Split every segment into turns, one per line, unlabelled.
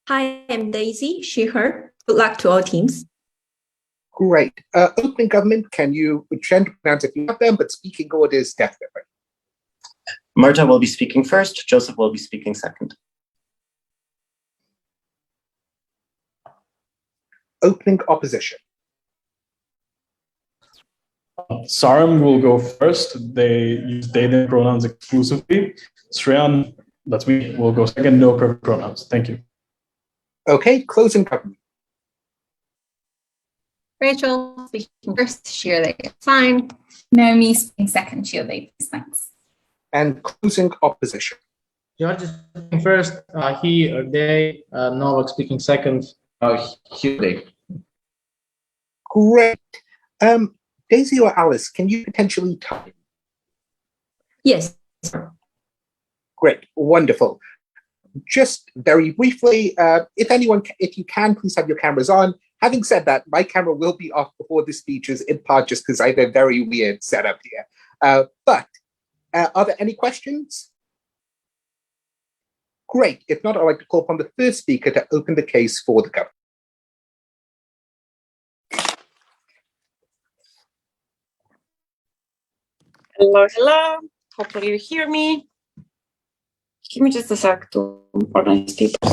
Hi, I'm Daisy, she, her. Good luck to all teams.
Great. Opening government, can you gender pronouns if you have them, but speaking orders definitely.
Marta will be speaking first. Joseph will be speaking second.
Opening opposition.
Saram will go first. They use they them pronouns exclusively. Sriyan, that's me, will go second. No perfect pronouns. Thank you.
Okay, closing government.
Rachel speaking first, she or they, fine.
Naomi speaking second, she or they, please, thanks.
And closing opposition.
George is speaking first, he or they. Novak speaking second, he or they.
Great. Daisy or Alice, can you potentially time?
Yes.
Great, wonderful. Just very briefly, if you can, please have your cameras on. Having said that, my camera will be off before the speeches, in part just because I have a very weird setup here. But are there any questions? Great. If not, I'd like to call upon the first speaker to open the case for the government.
Hello, hello. Hopefully you hear me. Give me just a sec to organize people.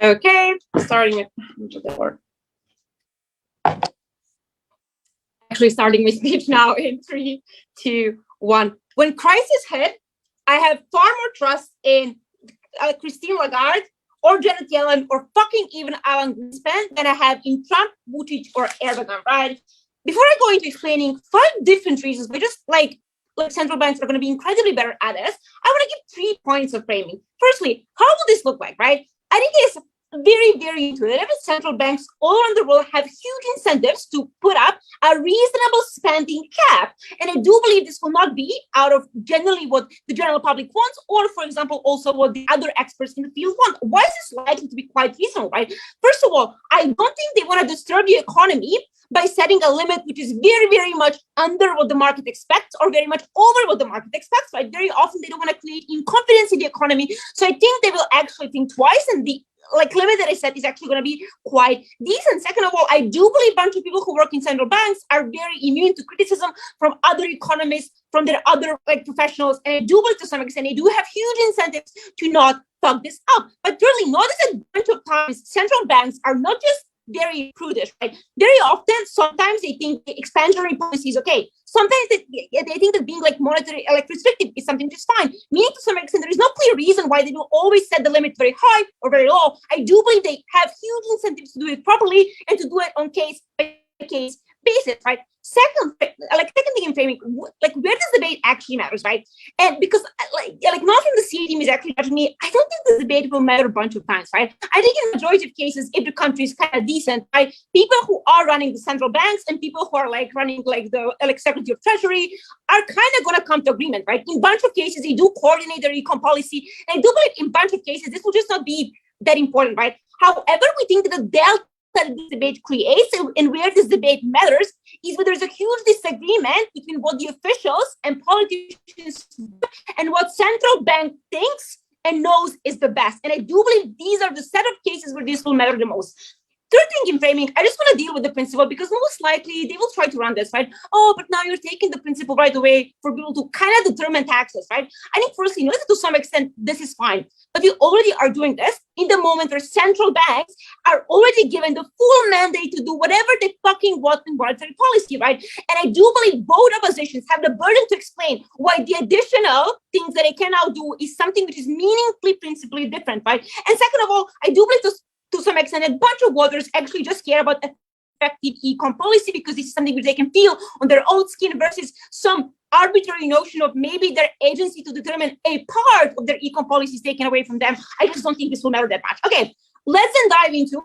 Okay, starting with actually starting my speech now in 3, 2, 1. When crisis hit, I have far more trust in Christine Lagarde or Janet Yellen or fucking even Alan Greenspan than I have in Trump, Vucic, or Erdogan, right? Before I go into explaining 5 different reasons, we just like central banks are going to be incredibly better at this, I want to give 3 points of framing. Firstly, how will this look like, right? I think it's very, very intuitive. Central banks all around the world have huge incentives to put up a reasonable spending cap. And I do believe this will not be out of generally what the general public wants, or, for example, also what the other experts in the field want. Why is this likely to be quite reasonable, right? First of all, I don't think they want to disturb the economy by setting a limit which is very, very much under what the market expects or very much over what the market expects, right? Very often they don't want to create inconfidence in the economy. So I think they will actually think twice, and the limit that I set is actually going to be quite decent. Second of all, I do believe a bunch of people who work in central banks are very immune to criticism from other economists, from their other professionals. And I do believe to some extent they do have huge incentives to not fuck this up. But thirdly, notice that a bunch of times central banks are not just very prudish, right? Very often, sometimes they think the expansionary policy is okay. Sometimes they think that being monetary, restrictive is something just fine. Meaning to some extent, there is no clear reason why they don't always set the limit very high or very low. I do believe they have huge incentives to do it properly and to do it on case by case basis, right? Second thing in framing, where does debate actually matters, right? And because not from the CA team is actually judging me, I don't think the debate will matter a bunch of times, right? I think in the majority of cases, if the country is kind of decent, right, people who are running the central banks and people who are running the Secretary of Treasury are kind of going to come to agreement, right? In a bunch of cases, they do coordinate their econ policy, and I do believe in a bunch of cases this will just not be that important, right? However, we think that the delta that this debate creates and where this debate matters is where there's a huge disagreement between what the officials and politicians do and what central bank thinks and knows is the best. And I do believe these are the set of cases where this will matter the most. Third thing in framing, I just want to deal with the principle because most likely they will try to run this, right? Oh, but now you're taking the principle right away for people to kind of determine taxes, right? I think firstly, notice to some extent, this is fine. But we already are doing this in the moment where central banks are already given the full mandate to do whatever they fucking want in monetary policy, right? And I do believe both oppositions have the burden to explain why the additional things that they can now do is something which is meaningfully, principally different, right? And second of all, I do believe to some extent, a bunch of voters actually just care about effective econ policy because this is something which they can feel on their own skin versus some arbitrary notion of maybe their agency to determine a part of their econ policy is taken away from them. I just don't think this will matter that much. Okay, let's then dive into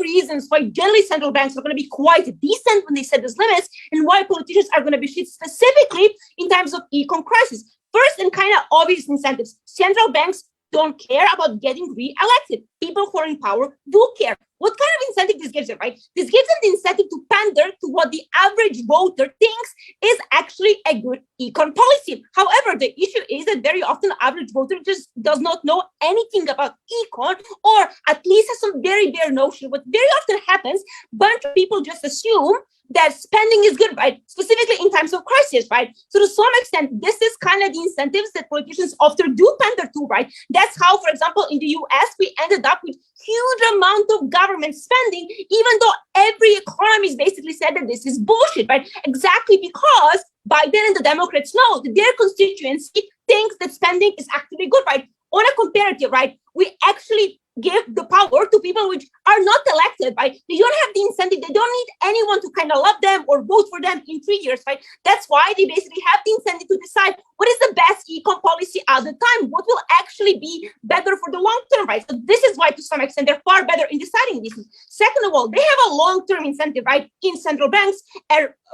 reasons why generally central banks are going to be quite decent when they set these limits, and why politicians are going to be shit specifically in times of econ crisis. First, and kind of obvious incentives. Central banks don't care about getting re-elected. People who are in power do care. What kind of incentive this gives them, right? This gives them the incentive to pander to what the average voter thinks is actually a good econ policy. However, the issue is that very often the average voter just does not know anything about econ, or at least has some very bare notion. What very often happens, bunch of people just assume that spending is good, right? Specifically in times of crisis, right? So to some extent, this is kind of the incentives that politicians often do pander to, right? That's how, for example, in the US, we ended up with huge amount of government spending, even though every economist basically said that this is bullshit, right? Exactly because Biden and the Democrats know that their constituency thinks that spending is actually good, right? On a comparative, right? We actually give the power to people which are not elected, right? They don't have the incentive. They don't need anyone to kind of love them or vote for them in 3 years, right? That's why they basically have the incentive to decide what is the best econ policy at the time, what will actually be better for the long term, right? So this is why, to some extent, they're far better in deciding this. Second of all, they have a long-term incentive, right? In central banks,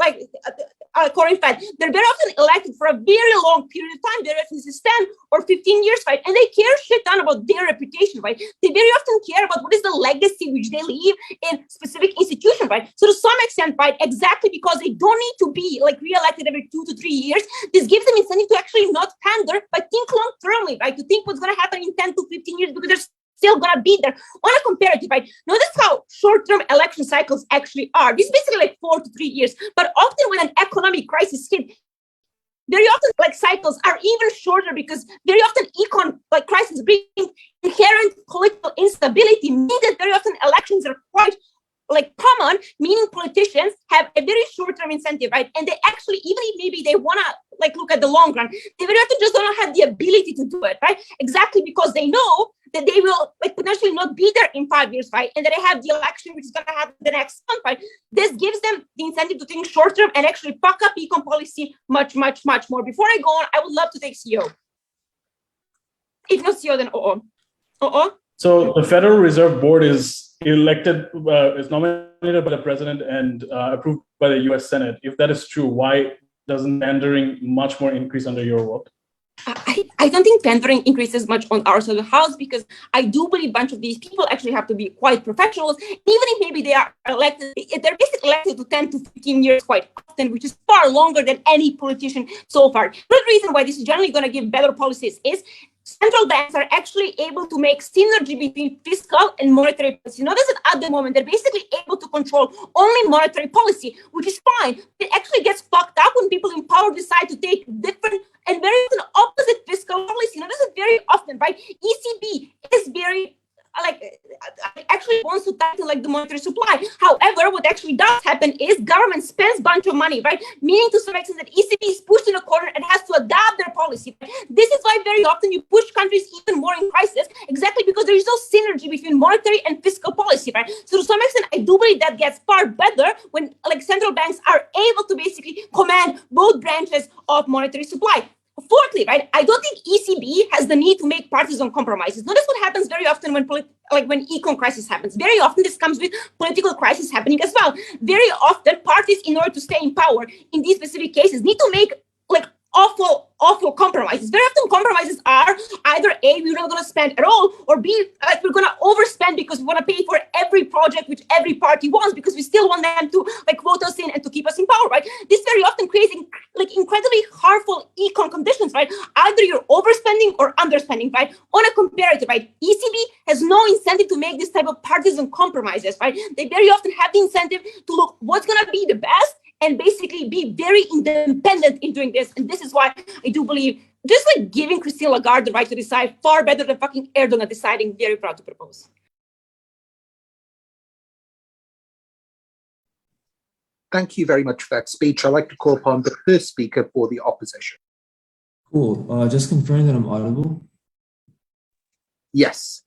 like Corinne Fed, they're very often elected for a very long period of time. Very often this is 10 or 15 years, right? And they care shit ton about their reputation, right? They very often care about what is the legacy which they leave in specific institution, right? So to some extent, right, exactly because they don't need to be like re-elected every 2 to 3 years, this gives them incentive to actually not pander, but think long-termly, right? To think what's going to happen in 10 to 15 years, because they're still going to be there. On a comparative, right? Notice how short-term election cycles actually are. This is basically like 4 to 3 years, but often when an economic crisis hits, very often like cycles are even shorter, because very often econ like crisis bring inherent political instability, meaning that very often elections are quite like common, meaning politicians have a very short-term incentive, right? And they actually, even if maybe they want to like look at the long run, they very often just don't have the ability to do it, right? Exactly because they know that they will like potentially not be there in 5 years, right? And that they have the election which is going to happen the next month, right? This gives them the incentive to think short-term and actually fuck up econ policy much, much, much more. Before I go on, I would love to take CEO. If not CEO, then OO.
So the Federal Reserve Board is elected, is nominated by the president and approved by the US Senate. If that is true, why doesn't pandering much more increase under your world?
I don't think pandering increases much on our side of the house, because I do believe a bunch of these people actually have to be quite professionals. Even if maybe they are elected, they're basically elected to 10 to 15 years quite often, which is far longer than any politician so far. The reason why this is generally going to give better policies is central banks are actually able to make synergy between fiscal and monetary policy. Notice that at the moment, they're basically able to control only monetary policy, which is fine. It actually gets fucked up when people in power decide to take different and very often opposite fiscal policy. Notice it very often, right? ECB is very actually wants to tighten like the monetary supply. However, what actually does happen is government spends a bunch of money, right? Meaning to some extent that ECB is pushed in a corner and has to adapt their policy. This is why very often you push countries even more in crisis, exactly because there is no synergy between monetary and fiscal policy, right? So to some extent, I do believe that gets far better when like central banks are able to basically command both branches of monetary supply. Fourthly, right, I don't think ECB has the need to make partisan compromises. Notice what happens very often when when econ crisis happens. Very often this comes with political crisis happening as well. Very often parties, in order to stay in power in these specific cases, need to make like awful compromises. Very often compromises are either A, we're not going to spend at all, or B, like we're going to overspend because we want to pay for every project which every party wants, because we still want them to like vote us in and to keep us in power, right? This very often creates like incredibly harmful econ conditions, right? Either you're overspending or underspending, right? On a comparative, right? ECB has no incentive to make this type of partisan compromises, right? They very often have the incentive to look what's going to be the best and basically be very independent in doing this. And this is why I do believe just like giving Christine Lagarde the right to decide far better than fucking Erdogan deciding, very proud to propose.
Thank you very much for that speech. I'd like to call upon the first speaker for the opposition.
Cool. Just confirming that I'm audible.
Yes.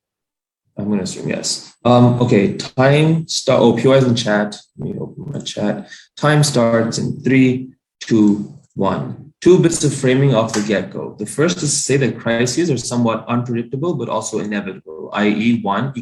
I'm going to assume yes. Okay, time start. Oh, POI is in chat. Let me open my chat. Time starts in 3, 2, 1. Two bits of framing off the get-go. The first is to say that crises are somewhat unpredictable, but also inevitable, i.e. one,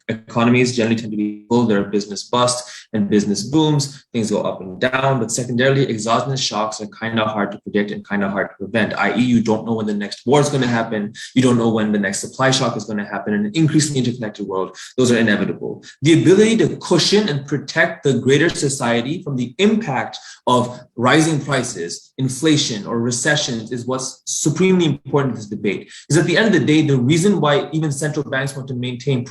economies generally tend to be full, there are business busts and business booms, things go up and down, but secondarily, exogenous shocks are kind of hard to predict and kind of hard to prevent, i.e. you don't know when the next war is going to happen, you don't know when the next supply shock is going to happen in an increasingly interconnected world. Those are inevitable. The ability to cushion and protect the greater society from the impact of rising prices, inflation, or recessions is what's supremely important in this debate. Because at the end of the day, the reason why even central banks want to maintain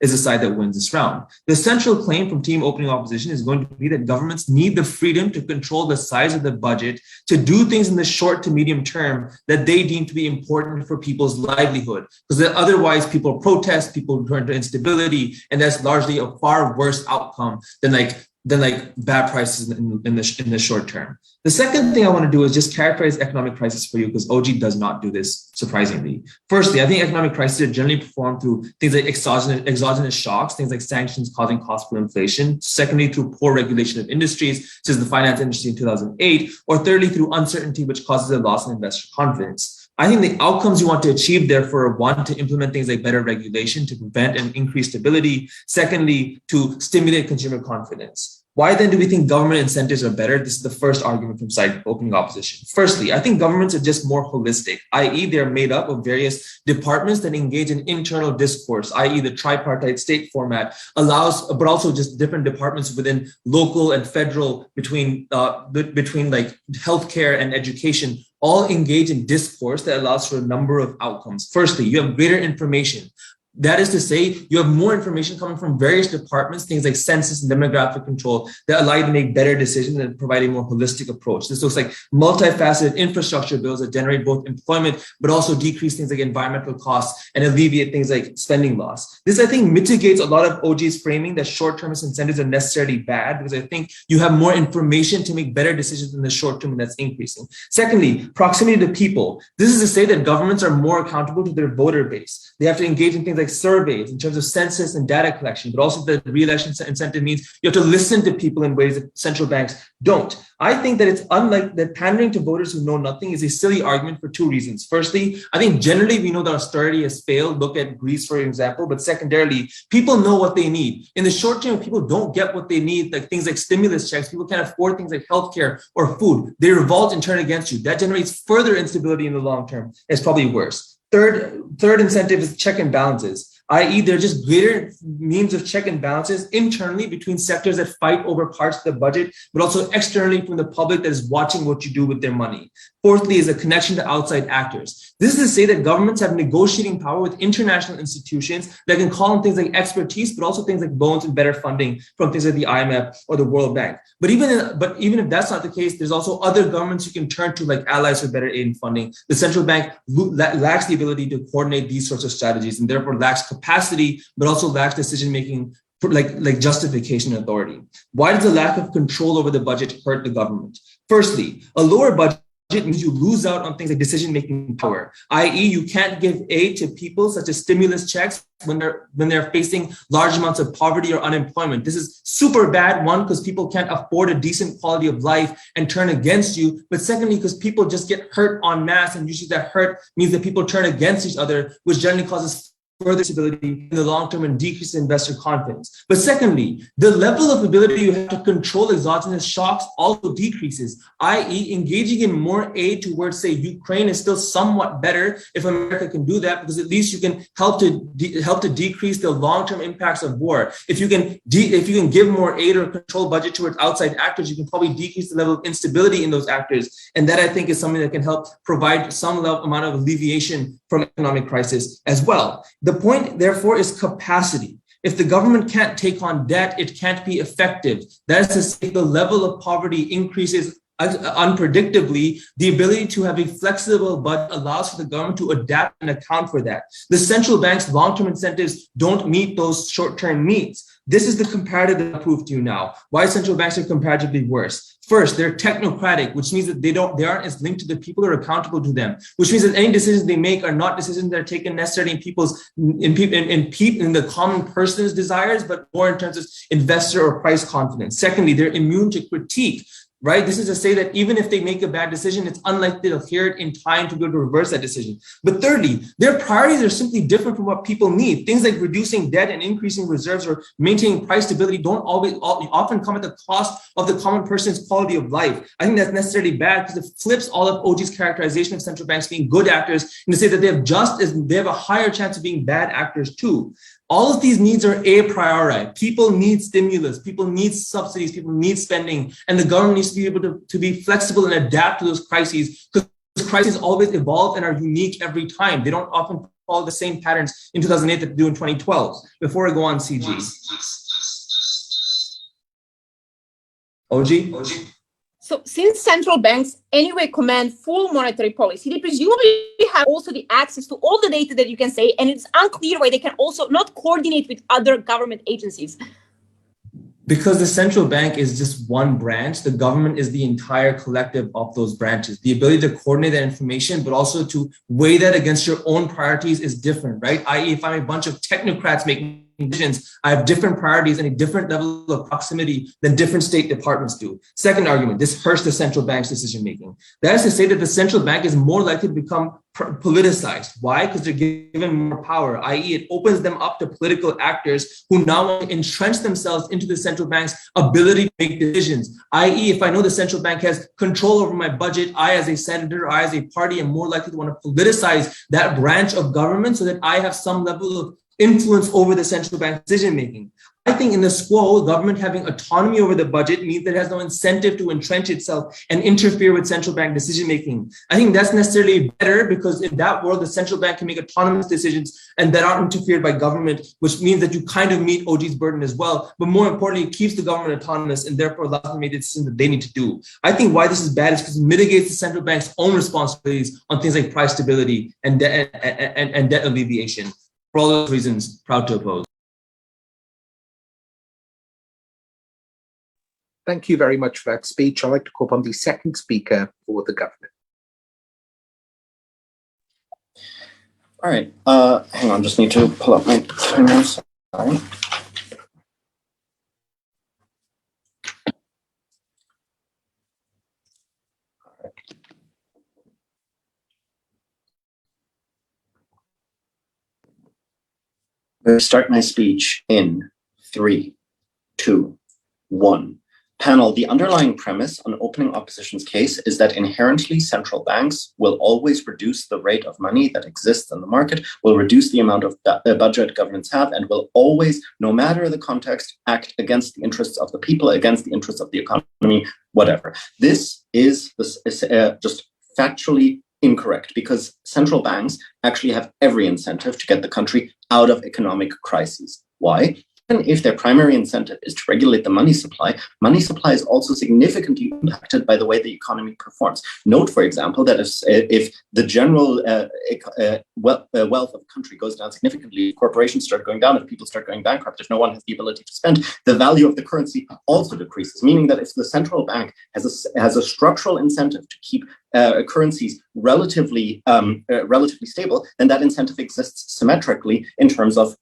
is the side that wins this round. The central claim from team opening opposition is going to be that governments need the freedom to control the size of the budget to do things in the short to medium term that they deem to be important for people's livelihood. Because otherwise people protest, people turn to instability, and that's largely a far worse outcome than bad prices in the short term. The second thing I want to do is just characterize economic crisis for you, because OG does not do this, surprisingly. Firstly, I think economic crises are generally performed through things like exogenous shocks, things like sanctions causing cost inflation. Secondly, through poor regulation of industries, such as the finance industry in 2008. Or thirdly, through uncertainty, which causes a loss in investor confidence. I think the outcomes you want to achieve, therefore, are one, to implement things like better regulation to prevent and increase stability. Secondly, to stimulate consumer confidence. Why then do we think government incentives are better? This is the first argument from side opening opposition. Firstly, I think governments are just more holistic, i.e. they're made up of various departments that engage in internal discourse, i.e. the tripartite state format allows, but also just different departments within local and federal, between like healthcare and education, all engage in discourse that allows for a number of outcomes. Firstly, you have greater information. That is to say, you have more information coming from various departments, things like census and demographic control, that allow you to make better decisions and provide a more holistic approach. This looks like multifaceted infrastructure bills that generate both employment, but also decrease things like environmental costs and alleviate things like spending loss. This, I think, mitigates a lot of OG's framing that short-termist incentives are necessarily bad, because I think you have more information to make better decisions in the short term, and that's increasing. Secondly, proximity to people. This is to say that governments are more accountable to their voter base. They have to engage in things like surveys in terms of census and data collection, but also the re-election incentive means you have to listen to people in ways that central banks don't. I think that it's unlike that pandering to voters who know nothing is a silly argument for two reasons. Firstly, I think generally we know that austerity has failed. Look at Greece, for example, but secondarily, people know what they need. In the short term, people don't get what they need, like things like stimulus checks. People can't afford things like healthcare or food. They revolt and turn against you. That generates further instability in the long term. It's probably worse. Third incentive is check and balances, i.e. there are just greater means of check and balances internally between sectors that fight over parts of the budget, but also externally from the public that is watching what you do with their money. Fourthly is a connection to outside actors. This is to say that governments have negotiating power with international institutions that can call on things like expertise, but also things like loans and better funding from things like the IMF or the World Bank. But even if that's not the case, there's also other governments you can turn to, like allies for better aid and funding. The central bank lacks the ability to coordinate these sorts of strategies, and therefore lacks capacity, but also lacks decision-making, like justification and authority. Why does the lack of control over the budget hurt the government? Firstly, a lower budget means you lose out on things like decision-making power, i.e. you can't give aid to people such as stimulus checks when they're facing large amounts of poverty or unemployment. This is super bad, one, because people can't afford a decent quality of life and turn against you, but secondly, because people just get hurt en masse, and usually that hurt means that people turn against each other, which generally causes further stability in the long term and decrease investor confidence. But secondly, the level of ability you have to control exogenous shocks also decreases, i.e. engaging in more aid towards, say, Ukraine is still somewhat better if America can do that, because at least you can help to decrease the long-term impacts of war. If you can give more aid or control budget towards outside actors, you can probably decrease the level of instability in those actors. And that, I think, is something that can help provide some amount of alleviation from economic crisis as well. The point, therefore, is capacity. If the government can't take on debt, it can't be effective. That is to say, the level of poverty increases unpredictably. The ability to have a flexible budget allows for the government to adapt and account for that. The central bank's long-term incentives don't meet those short-term needs. This is the comparative that I proved to you now. Why central banks are comparatively worse. First, they're technocratic, which means that they aren't as linked to the people or accountable to them, which means that any decisions they make are not decisions that are taken necessarily in the common person's desires, but more in terms of investor or price confidence. Secondly, they're immune to critique. Right? This is to say that even if they make a bad decision, it's unlikely they'll hear it in time to be able to reverse that decision. But thirdly, their priorities are simply different from what people need. Things like reducing debt and increasing reserves or maintaining price stability don't often come at the cost of the common person's quality of life. I think that's necessarily bad because it flips all of OG's characterization of central banks being good actors and to say that they have a higher chance of being bad actors too. All of these needs are a priori. People need stimulus, people need subsidies, people need spending, and the government needs to be able to be flexible and adapt to those crises because crises always evolve and are unique every time. They don't often follow the same patterns in 2008 that they do in 2012. Before I go on, CG. OG?
So since central banks anyway command full monetary policy, they presumably have also the access to all the data that you can say, and it's unclear why they can also not coordinate with other government agencies.
Because the central bank is just one branch, the government is the entire collective of those branches. The ability to coordinate that information, but also to weigh that against your own priorities is different, right? I.e., if I'm a bunch of technocrats making decisions, I have different priorities and a different level of proximity than different state departments do. Second argument, this hurts the central bank's decision making. That is to say that the central bank is more likely to become politicized. Why? Because they're given more power, i.e. it opens them up to political actors who now want to entrench themselves into the central bank's ability to make decisions, i.e. if I know the central bank has control over my budget, I as a senator, I as a party am more likely to want to politicize that branch of government so that I have some level of influence over the central bank decision making. I think in the squo, government having autonomy over the budget means that it has no incentive to entrench itself and interfere with central bank decision making. I think that's necessarily better because in that world, the central bank can make autonomous decisions and that aren't interfered by government, which means that you kind of meet OG's burden as well. But more importantly, it keeps the government autonomous and therefore allows them to make the decisions that they need to do. I think why this is bad is because it mitigates the central bank's own responsibilities on things like price stability and debt alleviation. For all those reasons, proud to oppose.
Thank you very much for that speech. I'd like to call upon the second speaker for the government.
All right. Hang on, just need to pull up my timer. Sorry. I'm going to start my speech in 3, 2, 1. Panel, the underlying premise on opening opposition's case is that inherently central banks will always reduce the rate of money that exists in the market, will reduce the amount of budget governments have, and will always, no matter the context, act against the interests of the people, against the interests of the economy, whatever. This is just factually incorrect because central banks actually have every incentive to get the country out of economic crises. Why? Even if their primary incentive is to regulate the money supply is also significantly impacted by the way the economy performs. Note, for example, that if the general wealth of the country goes down significantly, corporations start going down, if people start going bankrupt, if no one has the ability to spend, the value of the currency also decreases, meaning that if the central bank has a structural incentive to keep currencies relatively stable, then that incentive exists symmetrically in terms of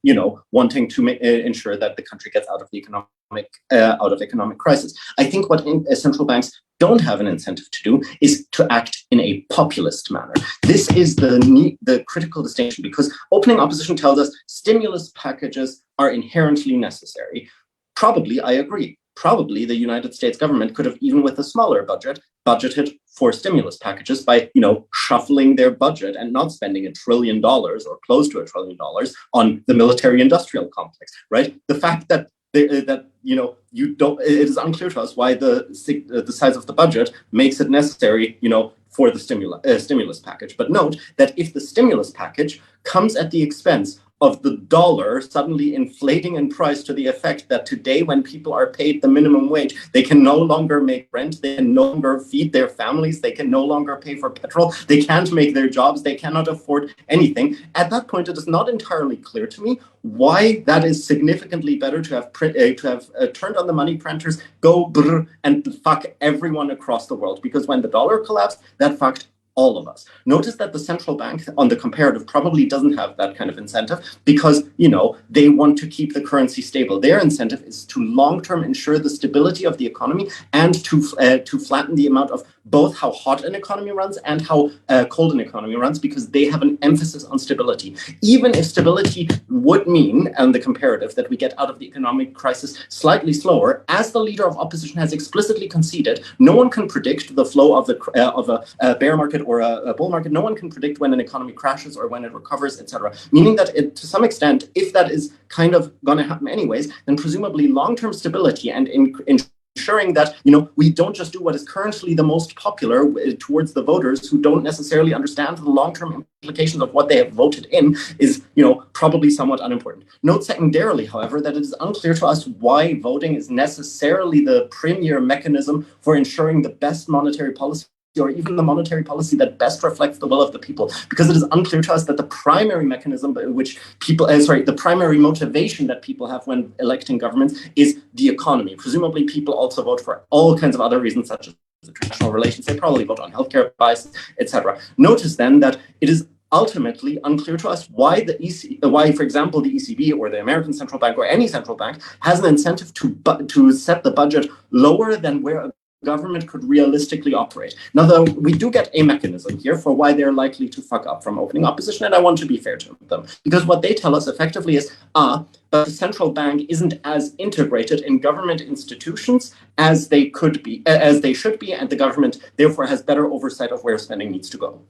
wanting to ensure that the country gets out of the economic crisis. I think what central banks don't have an incentive to do is to act in a populist manner. This is the critical distinction because opening opposition tells us stimulus packages are inherently necessary. Probably, I agree. Probably the United States government could have, even with a smaller budget, budgeted for stimulus packages by, shuffling their budget and not spending $1 trillion or close to $1 trillion on the military-industrial complex, right? The fact that you don't, it is unclear to us why the size of the budget makes it necessary, for the stimulus package. But note that if the stimulus package comes at the expense of the dollar suddenly inflating in price to the effect that today, when people are paid the minimum wage, they can no longer make rent, they can no longer feed their families, they can no longer pay for petrol, they can't make their jobs, they cannot afford anything. At that point, it is not entirely clear to me why that is significantly better to have turned on the money printers, go brr, and fuck everyone across the world. Because when the dollar collapsed, that fucked all of us. Notice that the central bank on the comparative probably doesn't have that kind of incentive because, they want to keep the currency stable. Their incentive is to long-term ensure the stability of the economy and to flatten the amount of both how hot an economy runs and how cold an economy runs, because they have an emphasis on stability. Even if stability would mean, on the comparative, that we get out of the economic crisis slightly slower, as the leader of opposition has explicitly conceded, no one can predict the flow of a bear market or a bull market. No one can predict when an economy crashes or when it recovers, etc. Meaning that to some extent, if that is kind of going to happen anyways, then presumably long-term stability and ensuring that we don't just do what is currently the most popular towards the voters who don't necessarily understand the long-term implications of what they have voted in is probably somewhat unimportant. Note secondarily, however, that it is unclear to us why voting is necessarily the premier mechanism for ensuring the best monetary policy, or even the monetary policy that best reflects the will of the people, because it is unclear to us that the primary mechanism by which the primary motivation that people have when electing governments is the economy. Presumably, people also vote for all kinds of other reasons, such as international relations. They probably vote on healthcare advice, etc. Notice then that it is ultimately unclear to us why for example, the ECB or the American Central Bank or any central bank has an incentive to set the budget lower than where a government could realistically operate. Now, though, we do get a mechanism here for why they're likely to fuck up from opening opposition, and I want to be fair to them, because what they tell us effectively is, but the central bank isn't as integrated in government institutions as they should be, and the government therefore has better oversight of where spending needs to go.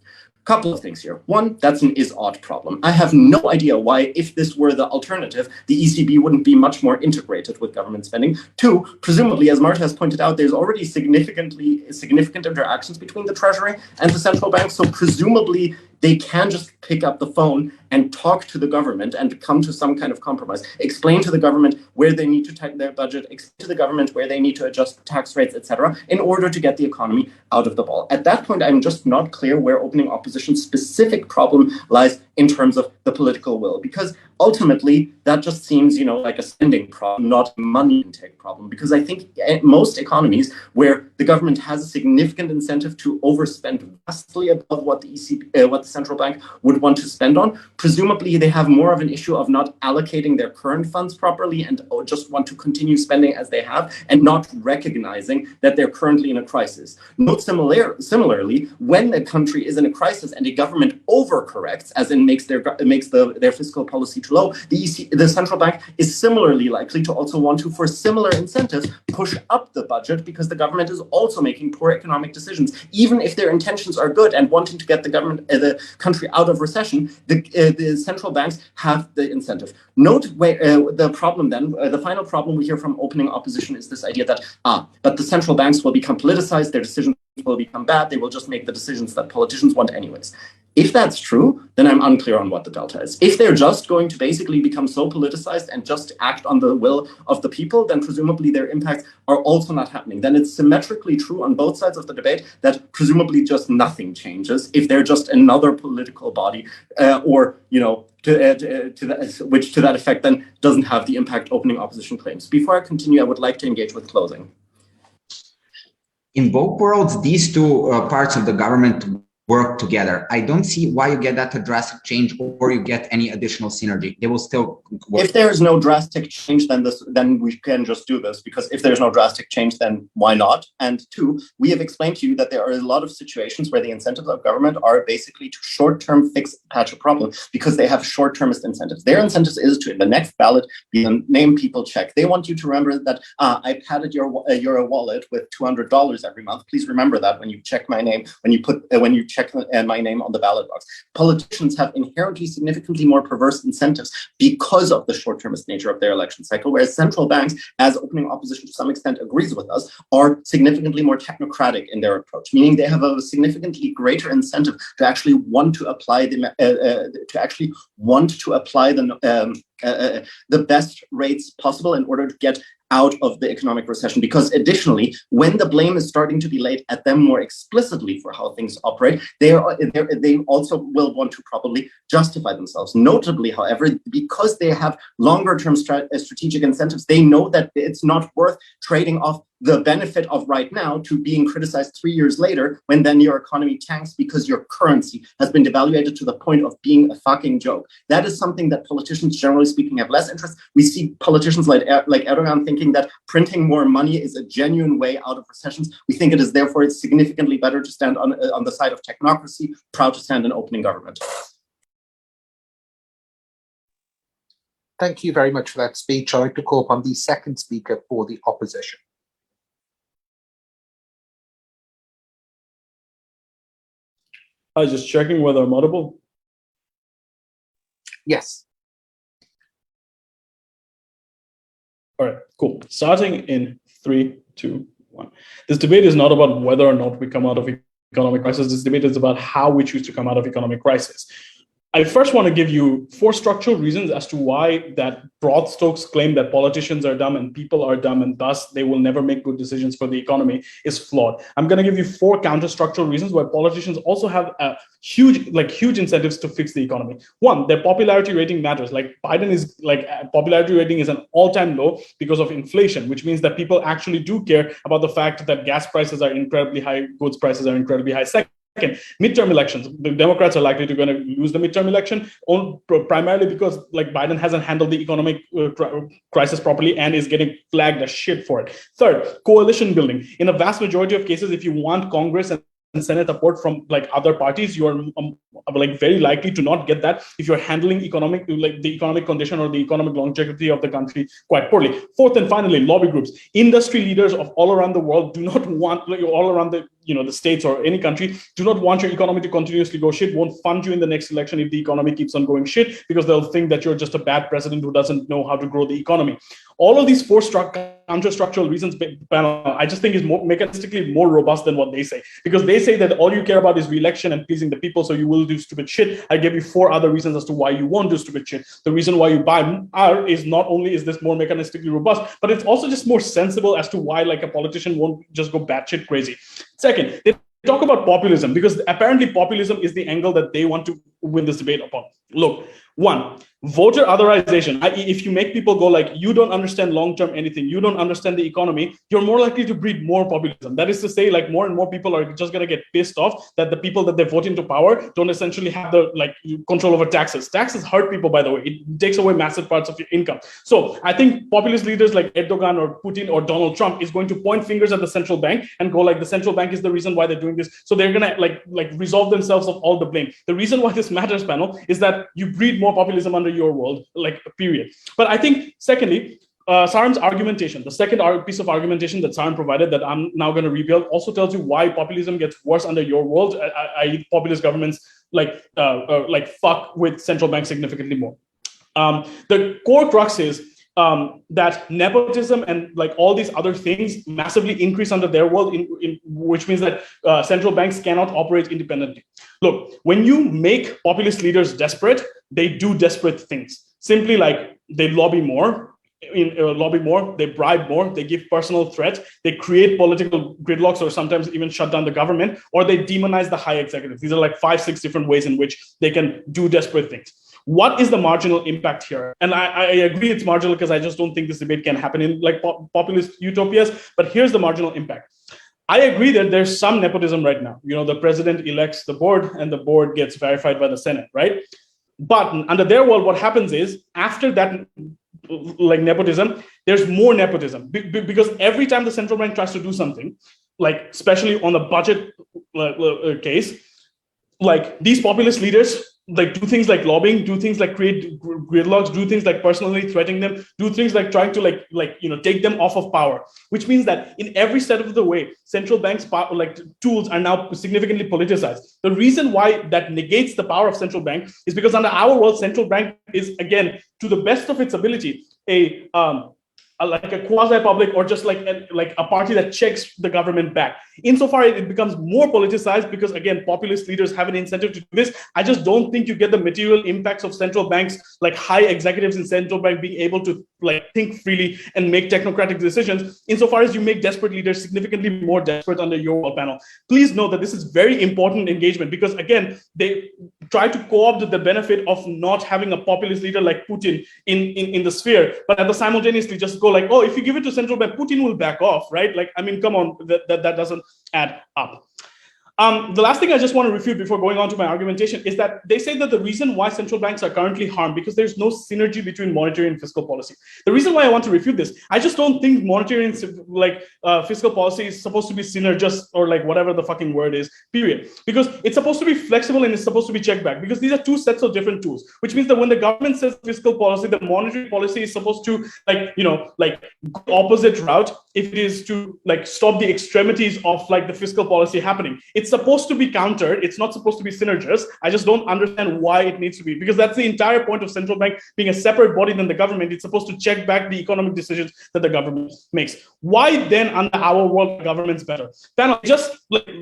Couple of things here. One, that's an is-ought problem. I have no idea why, if this were the alternative, the ECB wouldn't be much more integrated with government spending. Two, presumably, as Marta has pointed out, there's already significant interactions between the Treasury and the central bank. So presumably, they can just pick up the phone and talk to the government and come to some kind of compromise, explain to the government where they need to tighten their budget, explain to the government where they need to adjust tax rates, etc., in order to get the economy out of the ball. At that point, I'm just not clear where opening opposition's specific problem lies in terms of the political will, because ultimately that just seems, like a spending problem, not a money intake problem. Because I think most economies where the government has a significant incentive to overspend vastly above what the ECB, what the central bank would want to spend on, presumably they have more of an issue of not allocating their current funds properly and just want to continue spending as they have and not recognizing that they're currently in a crisis. Note similarly, when a country is in a crisis and a government overcorrects, as in makes their fiscal policy too low, the central bank is similarly likely to also want to, for similar incentives, push up the budget because the government is also making poor economic decisions. Even if their intentions are good and wanting to get the country out of recession, the central banks have the incentive. Note the problem then, the final problem we hear from opening opposition is this idea that, but the central banks will become politicized, their decisions will become bad, they will just make the decisions that politicians want anyways. If that's true, then I'm unclear on what the delta is. If they're just going to basically become so politicized and just act on the will of the people, then presumably their impacts are also not happening. Then it's symmetrically true on both sides of the debate that presumably just nothing changes if they're just another political body which to that effect then doesn't have the impact opening opposition claims. Before I continue, I would like to engage with closing.
In both worlds, these two parts of the government work together. I don't see why you get that a drastic change or you get any additional synergy. They will still work.
If there is no drastic change, then we can just do this, because if there's no drastic change, then why not? And two, we have explained to you that there are a lot of situations where the incentives of government are basically to short-term fix a patch of problem because they have short-termist incentives. Their incentives is to, in the next ballot, be a name people check. They want you to remember that, I padded your wallet with $200 every month. Please remember that when you check my name, when you check check my name on the ballot box. Politicians have inherently significantly more perverse incentives because of the short-termist nature of their election cycle, whereas central banks, as opening opposition to some extent agrees with us, are significantly more technocratic in their approach, meaning they have a significantly greater incentive to actually want to apply the best rates possible in order to get out of the economic recession. Because additionally, when the blame is starting to be laid at them more explicitly for how things operate, they also will want to probably justify themselves. Notably, however, because they have longer-term strategic incentives, they know that it's not worth trading off the benefit of right now to being criticized 3 years later when then your economy tanks because your currency has been devaluated to the point of being a fucking joke. That is something that politicians, generally speaking, have less interest. We see politicians like Erdogan thinking that printing more money is a genuine way out of recessions. We think it is therefore it's significantly better to stand on the side of technocracy, proud to stand in opening government.
Thank you very much for that speech. I'd like to call upon the second speaker for the opposition.
I was just checking whether I'm audible.
Yes.
All right, cool. Starting in 3, 2, 1. This debate is not about whether or not we come out of economic crisis. This debate is about how we choose to come out of economic crisis. I first want to give you 4 structural reasons as to why that broad strokes claim that politicians are dumb and people are dumb and thus they will never make good decisions for the economy is flawed. I'm going to give you 4 counter-structural reasons why politicians also have huge incentives to fix the economy. 1, their popularity rating matters. Like Biden is popularity rating is an all-time low because of inflation, which means that people actually do care about the fact that gas prices are incredibly high, goods prices are incredibly high. Second, midterm elections. The Democrats are likely to going to lose the midterm election primarily because Biden hasn't handled the economic crisis properly and is getting flagged as shit for it. Third, coalition building. In a vast majority of cases, if you want Congress and Senate support from other parties, you are very likely to not get that if you're handling the economic condition or the economic longevity of the country quite poorly. Fourth and finally, lobby groups. Industry leaders of all around the world do not want, all around the states or any country, do not want your economy to continuously go shit, won't fund you in the next election if the economy keeps on going shit, because they'll think that you're just a bad president who doesn't know how to grow the economy. All of these 4 counter-structural reasons, I just think is mechanistically more robust than what they say, because they say that all you care about is re-election and pleasing the people, so you will do stupid shit. I gave you 4 other reasons as to why you won't do stupid shit. The reason why you buy R is not only is this more mechanistically robust, but it's also just more sensible as to why a politician won't just go batshit crazy. Second, they talk about populism because apparently populism is the angle that they want to win this debate upon. Look, 1, voter otherization. If you make people go you don't understand long-term anything, you don't understand the economy, you're more likely to breed more populism. That is to say, more and more people are just going to get pissed off that the people that they vote into power don't essentially have the control over taxes. Taxes hurt people, by the way. It takes away massive parts of your income. So I think populist leaders like Erdogan or Putin or Donald Trump is going to point fingers at the central bank and go the central bank is the reason why they're doing this. So they're going to resolve themselves of all the blame. The reason why this matters, panel, is that you breed more populism under your world, period. But I think, secondly, Sarim's argumentation, the second piece of argumentation that Sarim provided that I'm now going to rebuild, also tells you why populism gets worse under your world, i.e. populist governments fuck with central banks significantly more. The core crux is that nepotism and all these other things massively increase under their world, which means that central banks cannot operate independently. Look, when you make populist leaders desperate, they do desperate things. Simply they lobby more, they bribe more, they give personal threats, they create political gridlocks or sometimes even shut down the government, or they demonize the high executive. These are 5-6 different ways in which they can do desperate things. What is the marginal impact here? And I agree it's marginal because I just don't think this debate can happen in populist utopias, but here's the marginal impact. I agree that there's some nepotism right now. The president elects the board and the board gets verified by the Senate, right? But under their world, what happens is after that, nepotism, there's more nepotism because every time the central bank tries to do something, especially on the budget case, these populist leaders like do things like lobbying, do things like create gridlocks, do things like personally threatening them, do things like trying to take them off of power, which means that in every step of the way, central banks tools are now significantly politicized. The reason why that negates the power of central bank is because under our world, central bank is, again, to the best of its ability, a quasi-public, or just like a party that checks the government back. Insofar, it becomes more politicized because, again, populist leaders have an incentive to do this. I just don't think you get the material impacts of central banks, like high executives in central bank being able to think freely and make technocratic decisions, insofar as you make desperate leaders significantly more desperate under your world panel. Please know that this is very important engagement because, again, they try to co-opt the benefit of not having a populist leader like Putin in the sphere, but at the simultaneously just go like, oh, if you give it to central bank, Putin will back off, right? Like, I mean, come on, that doesn't add up. The last thing I just want to refute before going on to my argumentation is that they say that the reason why central banks are currently harmed because there's no synergy between monetary and fiscal policy. The reason why I want to refute this, I just don't think monetary and fiscal policy is supposed to be synergist or whatever the fucking word is, period. Because it's supposed to be flexible and it's supposed to be checked back because these are two sets of different tools, which means that when the government says fiscal policy, the monetary policy is supposed to go opposite route if it is to stop the extremities of the fiscal policy happening. It's supposed to be countered. It's not supposed to be synergist. I just don't understand why it needs to be, because that's the entire point of central bank being a separate body than the government. It's supposed to check back the economic decisions that the government makes. Why then under our world, the government's better? Panel,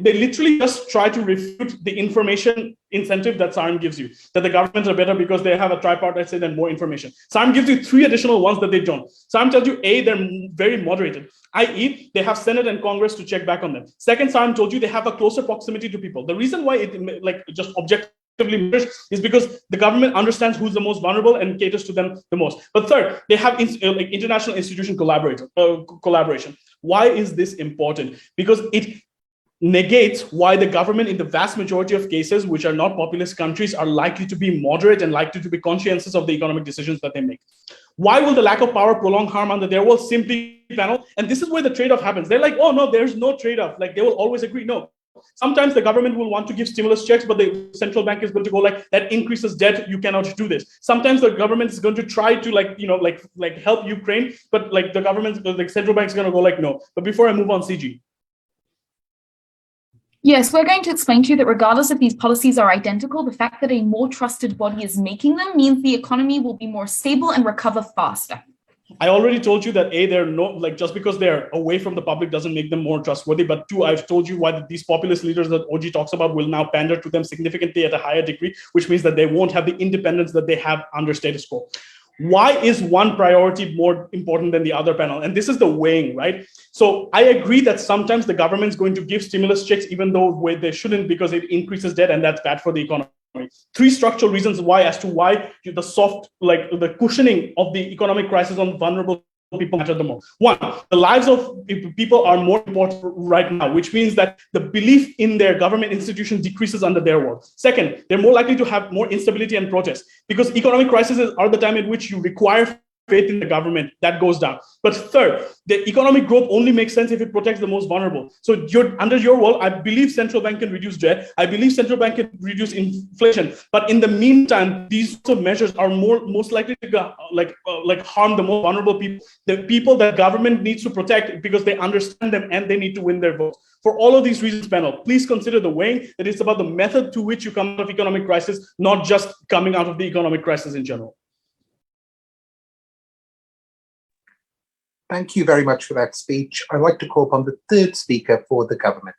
they literally just try to refute the information incentive that SARM gives you, that the governments are better because they have a tripartite state and more information. SARM gives you 3 additional ones that they don't. SARM tells you, A, they're very moderated, i.e. they have Senate and Congress to check back on them. Second, SARM told you they have a closer proximity to people. The reason why it just objectively matters is because the government understands who's the most vulnerable and caters to them the most. But third, they have international institution collaboration. Why is this important? Because it negates why the government in the vast majority of cases, which are not populist countries, are likely to be moderate and likely to be conscientious of the economic decisions that they make. Why will the lack of power prolong harm under their world? Simply, panel, and this is where the trade-off happens. They're like, oh no, there's no trade-off. They will always agree. No. Sometimes the government will want to give stimulus checks, but the central bank is going to go that increases debt. You cannot do this. Sometimes the government is going to try to help Ukraine, but the government, the central bank is going to go no. But before I move on, CG.
Yes, we're going to explain to you that regardless if these policies are identical, the fact that a more trusted body is making them means the economy will be more stable and recover faster.
I already told you that A, they're just because they're away from the public doesn't make them more trustworthy. But 2, I've told you why these populist leaders that OG talks about will now pander to them significantly at a higher degree, which means that they won't have the independence that they have under status quo. Why is one priority more important than the other, panel? And this is the weighing, right? So I agree that sometimes the government's going to give stimulus checks, even though they shouldn't, because it increases debt and that's bad for the economy. 3 structural reasons why the soft, the cushioning of the economic crisis on vulnerable people matter the most. 1, the lives of people are more important right now, which means that the belief in their government institution decreases under their world. 2nd, they're more likely to have more instability and protest because economic crises are the time in which you require faith in the government. That goes down. But 3rd, the economic growth only makes sense if it protects the most vulnerable. So under your world, I believe central bank can reduce debt. I believe central bank can reduce inflation. But in the meantime, these measures are most likely to harm the most vulnerable people, the people that government needs to protect because they understand them and they need to win their votes. For all of these reasons, panel, please consider the weighing that it's about the method to which you come out of economic crisis, not just coming out of the economic crisis in general.
Thank you very much for that speech. I'd like to call upon the 3rd speaker for the government.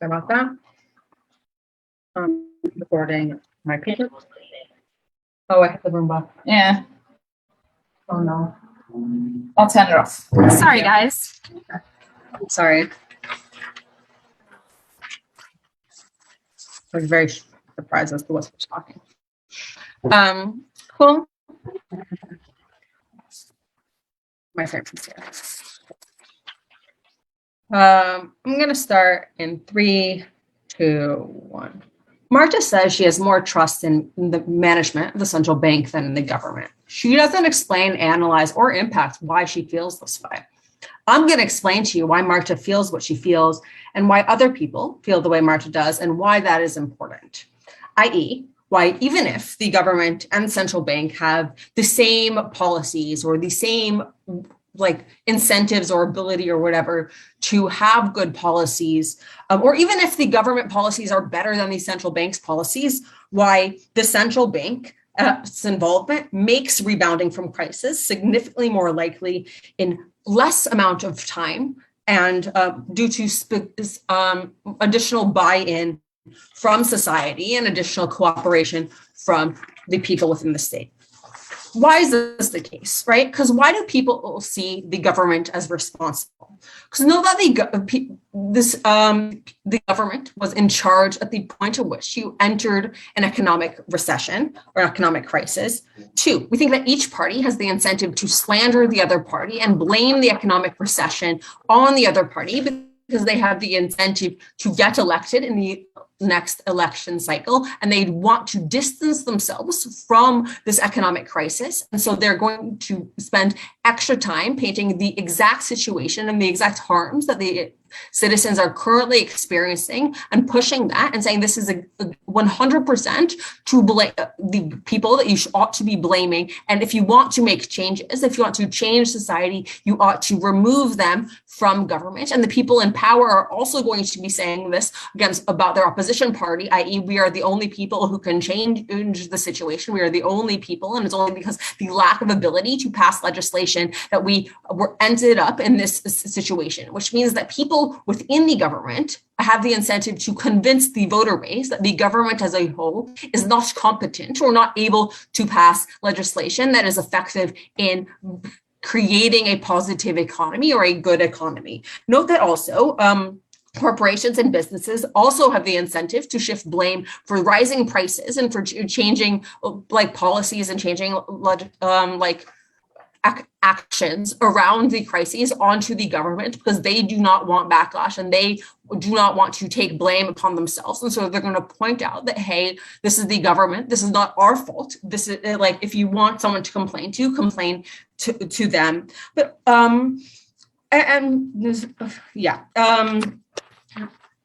Sorry about that. Recording my paper. Oh, I hit the room button.
Yeah.
Oh no.
I'll turn it off. Sorry, guys.
Sorry. I was very surprised as to what was talking. Cool. My favorite here. I'm gonna start in 3, 2, 1. Marta says she has more trust in the management of the central bank than in the government. She doesn't explain, analyze, or impact why she feels this way. I'm going to explain to you why Marta feels what she feels and why other people feel the way Marta does and why that is important, i.e., why even if the government and central bank have the same policies or the same like incentives or ability or whatever to have good policies, or even if the government policies are better than the central bank's policies, why the central bank's involvement makes rebounding from crisis significantly more likely in less amount of time and due to additional buy-in from society and additional cooperation from the people within the state. Why is this the case, right? Because why do people see the government as responsible? Because know that the government was in charge at the point at which you entered an economic recession or economic crisis. Two, we think that each party has the incentive to slander the other party and blame the economic recession on the other party because they have the incentive to get elected in the next election cycle, and they want to distance themselves from this economic crisis. And so they're going to spend extra time painting the exact situation and the exact harms that the citizens are currently experiencing and pushing that and saying this is a 100% to blame the people that you ought to be blaming. And if you want to make changes, if you want to change society, you ought to remove them from government. And the people in power are also going to be saying this about their opposition party, i.e. we are the only people who can change the situation. We are the only people, and it's only because the lack of ability to pass legislation that we ended up in this situation, which means that people within the government have the incentive to convince the voter base that the government as a whole is not competent or not able to pass legislation that is effective in creating a positive economy or a good economy. Note that also, corporations and businesses also have the incentive to shift blame for rising prices and for changing like policies and changing actions around the crises onto the government because they do not want backlash and they do not want to take blame upon themselves. And so they're going to point out that, hey, this is the government. This is not our fault. This is like, if you want someone to complain to them. But,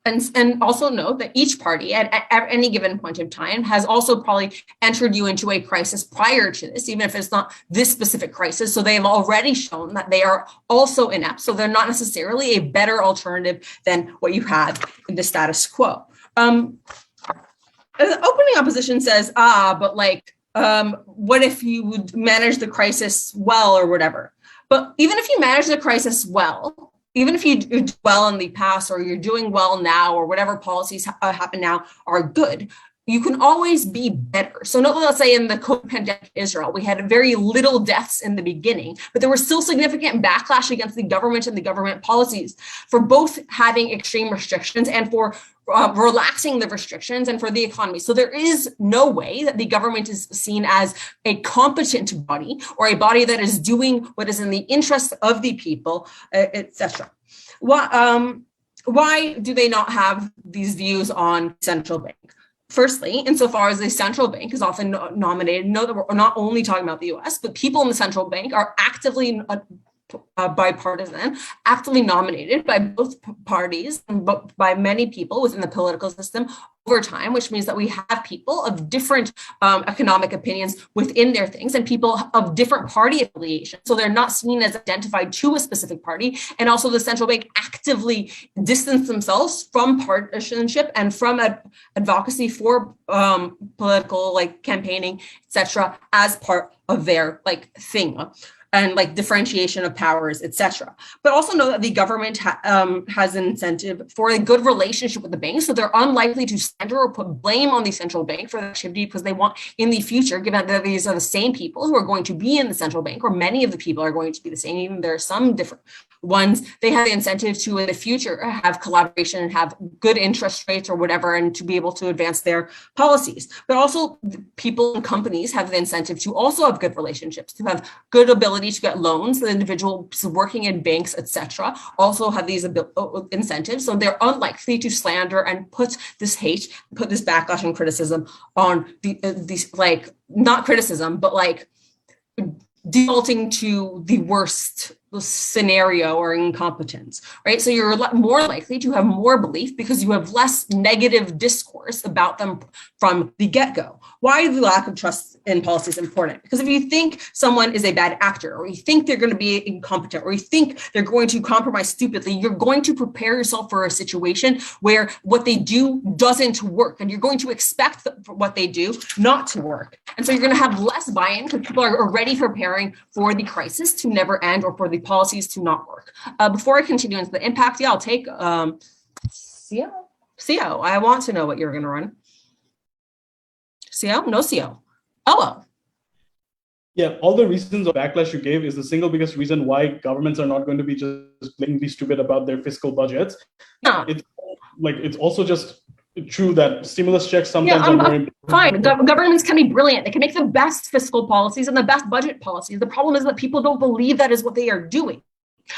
And also note that each party at any given point in time has also probably entered you into a crisis prior to this, even if it's not this specific crisis. So they've already shown that they are also inept. So they're not necessarily a better alternative than what you had in the status quo. The opening opposition says, what if you would manage the crisis well or whatever? But even if you manage the crisis well, even if you do well in the past or you're doing well now or whatever policies happen now are good, you can always be better. So let's say in the COVID pandemic in Israel, we had very little deaths in the beginning, but there was still significant backlash against the government and the government policies for both having extreme restrictions and for relaxing the restrictions and for the economy. So there is no way that the government is seen as a competent body or a body that is doing what is in the interest of the people, etc. Why do they not have these views on central bank? Firstly, insofar as the central bank is often nominated, know that we're not only talking about the US, but people in the central bank are actively bipartisan, actively nominated by both parties and by many people within the political system over time, which means that we have people of different economic opinions within their things and people of different party affiliations. So they're not seen as identified to a specific party. And also the central bank actively distance themselves from partisanship and from advocacy for political campaigning, etc., as part of their thing. And differentiation of powers, etc. But also know that the government has an incentive for a good relationship with the bank. So they're unlikely to center or put blame on the central bank for the activity because they want in the future, given that these are the same people who are going to be in the central bank, or many of the people are going to be the same, even there are some different ones, they have the incentive to in the future have collaboration and have good interest rates or whatever, and to be able to advance their policies. But also people and companies have the incentive to also have good relationships, to have good ability ability to get loans. The individuals working in banks, etc., also have these incentives. So they're unlikely to slander and put this hate, put this backlash and criticism on these, like, not criticism, but like defaulting to the worst scenario or incompetence, right? So you're more likely to have more belief because you have less negative discourse about them from the get-go. Why is the lack of trust in policies important? Because if you think someone is a bad actor, or you think they're going to be incompetent, or you think they're going to compromise stupidly, you're going to prepare yourself for a situation where what they do doesn't work, and you're going to expect what they do not to work. And so you're going to have less buy-in because people are already preparing for the crisis to never end or for the policies to not work. Before I continue into the impact, I'll take CO. I want to know what you're going to run. CO? No CO. Oh.
Yeah, all the reasons of backlash you gave is the single biggest reason why governments are not going to be just blatantly stupid about their fiscal budgets.
Yeah.
It's also just true that stimulus checks sometimes are more important.
Fine. Governments can be brilliant. They can make the best fiscal policies and the best budget policies. The problem is that people don't believe that is what they are doing.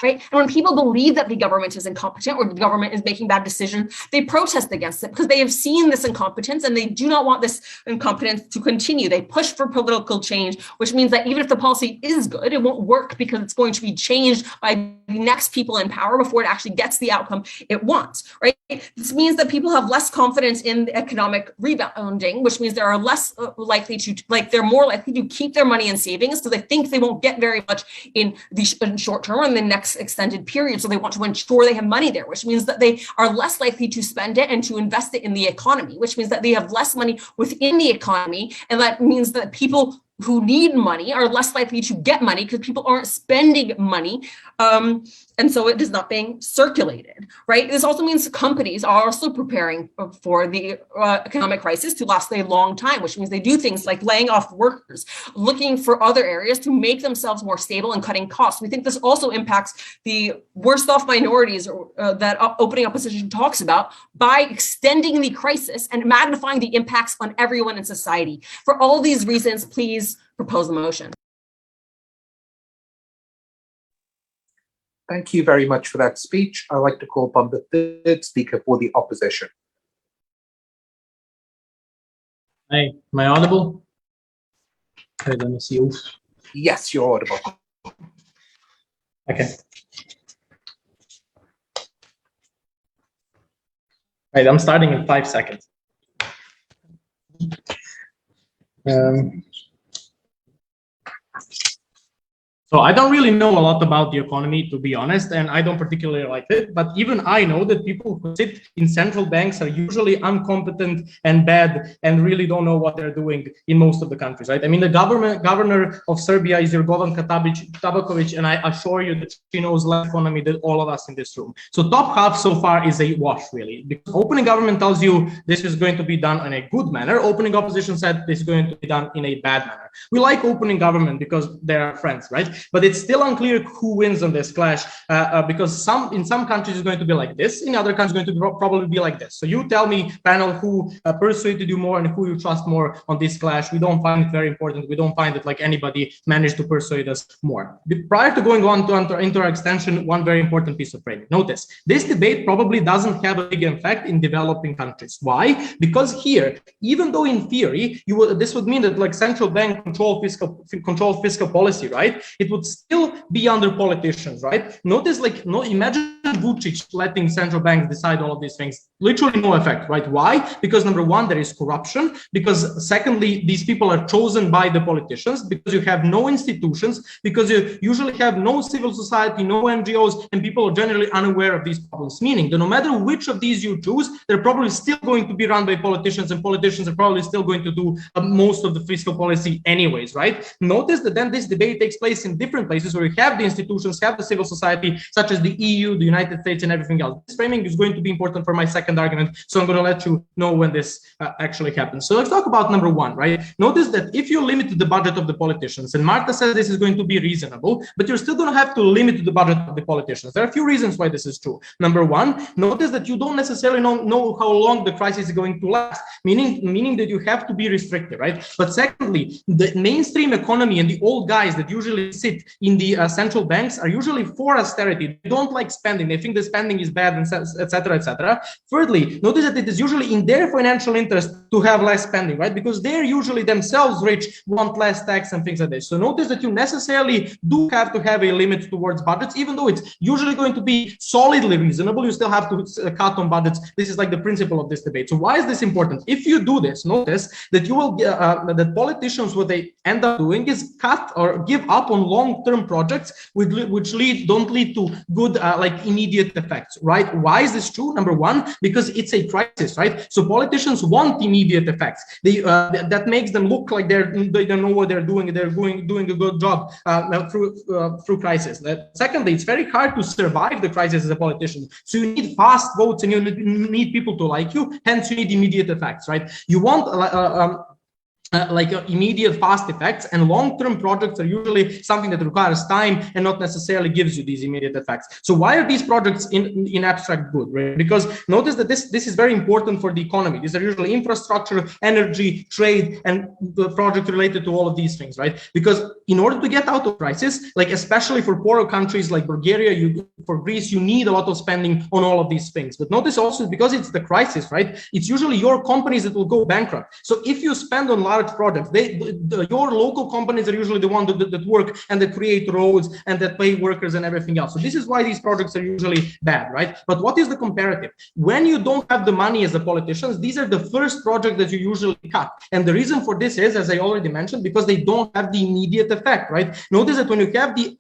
Right? And when people believe that the government is incompetent or the government is making bad decisions, they protest against it because they have seen this incompetence and they do not want this incompetence to continue. They push for political change, which means that even if the policy is good, it won't work because it's going to be changed by the next people in power before it actually gets the outcome it wants. Right? This means that people have less confidence in the economic rebounding, which means they are less likely to, they're more likely to keep their money in savings, so they think they won't get very much in the short term or in the next extended period. So they want to ensure they have money there, which means that they are less likely to spend it and to invest it in the economy, which means that they have less money within the economy. And that means that people who need money are less likely to get money because people aren't spending money. And so it is not being circulated, right? This also means companies are also preparing for the economic crisis to last a long time, which means they do things like laying off workers, looking for other areas to make themselves more stable and cutting costs. We think this also impacts the worst off minorities that opening opposition talks about by extending the crisis and magnifying the impacts on everyone in society. For all these reasons, please propose the motion.
Thank you very much for that speech. I'd like to call upon the third speaker for the opposition.
Hi, am I audible? Okay, let me see. Oof.
Yes, you're audible.
Okay. Right, I'm starting in 5 seconds. So I don't really know a lot about the economy, to be honest, and I don't particularly like it. But even I know that people who sit in central banks are usually incompetent and bad and really don't know what they're doing in most of the countries, right? I mean, the governor of Serbia is Jorgovan Tabaković, and I assure you that she knows less economy than all of us in this room. So top half so far is a wash, really. Because opening government tells you this is going to be done in a good manner. Opening opposition said this is going to be done in a bad manner. We like opening government because they are friends, right? But it's still unclear who wins on this clash because in some countries it's going to be like this, in other countries it's going to probably be like this. So you tell me, panel, who persuaded you more and who you trust more on this clash. We don't find it very important. We don't find that like anybody managed to persuade us more. Prior to going on to into our extension, one very important piece of framing. Notice, this debate probably doesn't have a big effect in developing countries. Why? Because here, even though in theory, this would mean that like central bank control fiscal policy, right? It would still be under politicians, right? Notice, imagine Vučić letting central banks decide all of these things. Literally no effect, right? Why? Because number one, there is corruption. Because secondly, these people are chosen by the politicians. Because you have no institutions. Because you usually have no civil society, no NGOs, and people are generally unaware of these problems. Meaning that no matter which of these you choose, they're probably still going to be run by politicians, and politicians are probably still going to do most of the fiscal policy anyways, right? Notice that then this debate takes place in different places where you have the institutions, have the civil society, such as the EU, the United States, and everything else. This framing is going to be important for my second argument, so I'm going to let you know when this actually happens. So let's talk about number one, right? Notice that if you limit the budget of the politicians, and Marta says this is going to be reasonable, but you're still going to have to limit the budget of the politicians. There are a few reasons why this is true. Number one, notice that you don't necessarily know how long the crisis is going to last, meaning that you have to be restricted, right? But secondly, the mainstream economy and the old guys that usually sit sit in the central banks are usually for austerity. They don't like spending. They think the spending is bad, and etc., etc. Thirdly, notice that it is usually in their financial interest to have less spending, right? Because they're usually themselves rich, want less tax and things like this. So notice that you necessarily do have to have a limit towards budgets, even though it's usually going to be solidly reasonable. You still have to cut on budgets. This is like the principle of this debate. So why is this important? If you do this, notice that you will that politicians, what they end up doing is cut or give up on long-term projects which don't lead to good like immediate effects, right? Why is this true? Number one, because it's a crisis, right? So politicians want immediate effects. They that makes them look like they don't know what they're doing. They're doing a good job through crisis. Secondly, it's very hard to survive the crisis as a politician. So you need fast votes and you need people to like you. Hence, you need immediate effects, right? You want like immediate fast effects, and long-term projects are usually something that requires time and not necessarily gives you these immediate effects. So why are these projects in abstract good, right? Because notice that this is very important for the economy. These are usually infrastructure, energy, trade, and the project related to all of these things, right? Because in order to get out of crisis, like especially for poorer countries like Bulgaria, for Greece, you need a lot of spending on all of these things. But notice also, because it's the crisis, right? It's usually your companies that will go bankrupt. So if you spend on large projects, your local companies are usually the ones that work and that create roads and that pay workers and everything else. So this is why these projects are usually bad, right? But what is the comparative? When you don't have the money as the politicians, these are the first projects that you usually cut. And the reason for this is, as I already mentioned, because they don't have the immediate effect, right? Notice that when you have the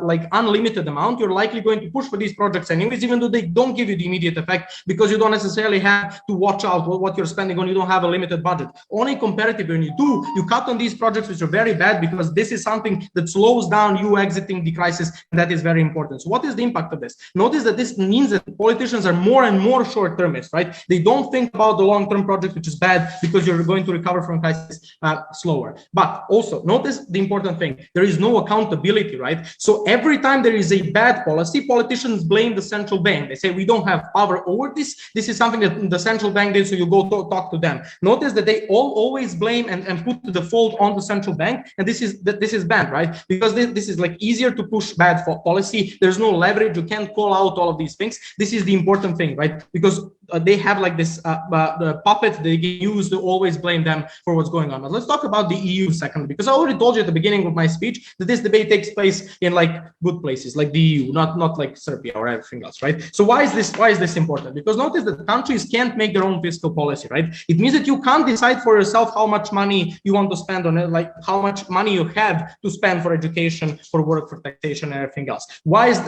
like unlimited amount, you're likely going to push for these projects anyways, even though they don't give you the immediate effect, because you don't necessarily have to watch out what you're spending on. You don't have a limited budget. On a comparative, when you do, you cut on these projects which are very bad, because this is something that slows down you exiting the crisis, and that is very important. So what is the impact of this? Notice that this means that politicians are more and more short-termist, right? They don't think about the long-term project, which is bad, because you're going to recover from crisis slower. But also notice the important thing: there is no accountability, right? So every time there is a bad policy, politicians blame the central bank. They say, we don't have power over this. This is something that the central bank did, so you go talk to them. Notice that they always blame and put the fault on the central bank, and this is bad, right? Because this is like easier to push bad for policy. There's no leverage. You can't call out all of these things. This is the important thing, right? Because they have like this the puppet they can use to always blame them for what's going on. But let's talk about the EU secondly, because I already told you at the beginning of my speech that this debate takes place in like good places, like the EU, not like Serbia or everything else, right? So why is this important? Because notice that countries can't make their own fiscal policy, right? It means that you can't decide for yourself how much money you want to spend on it, like how much money you have to spend for education, for work, for taxation, and everything else. Why is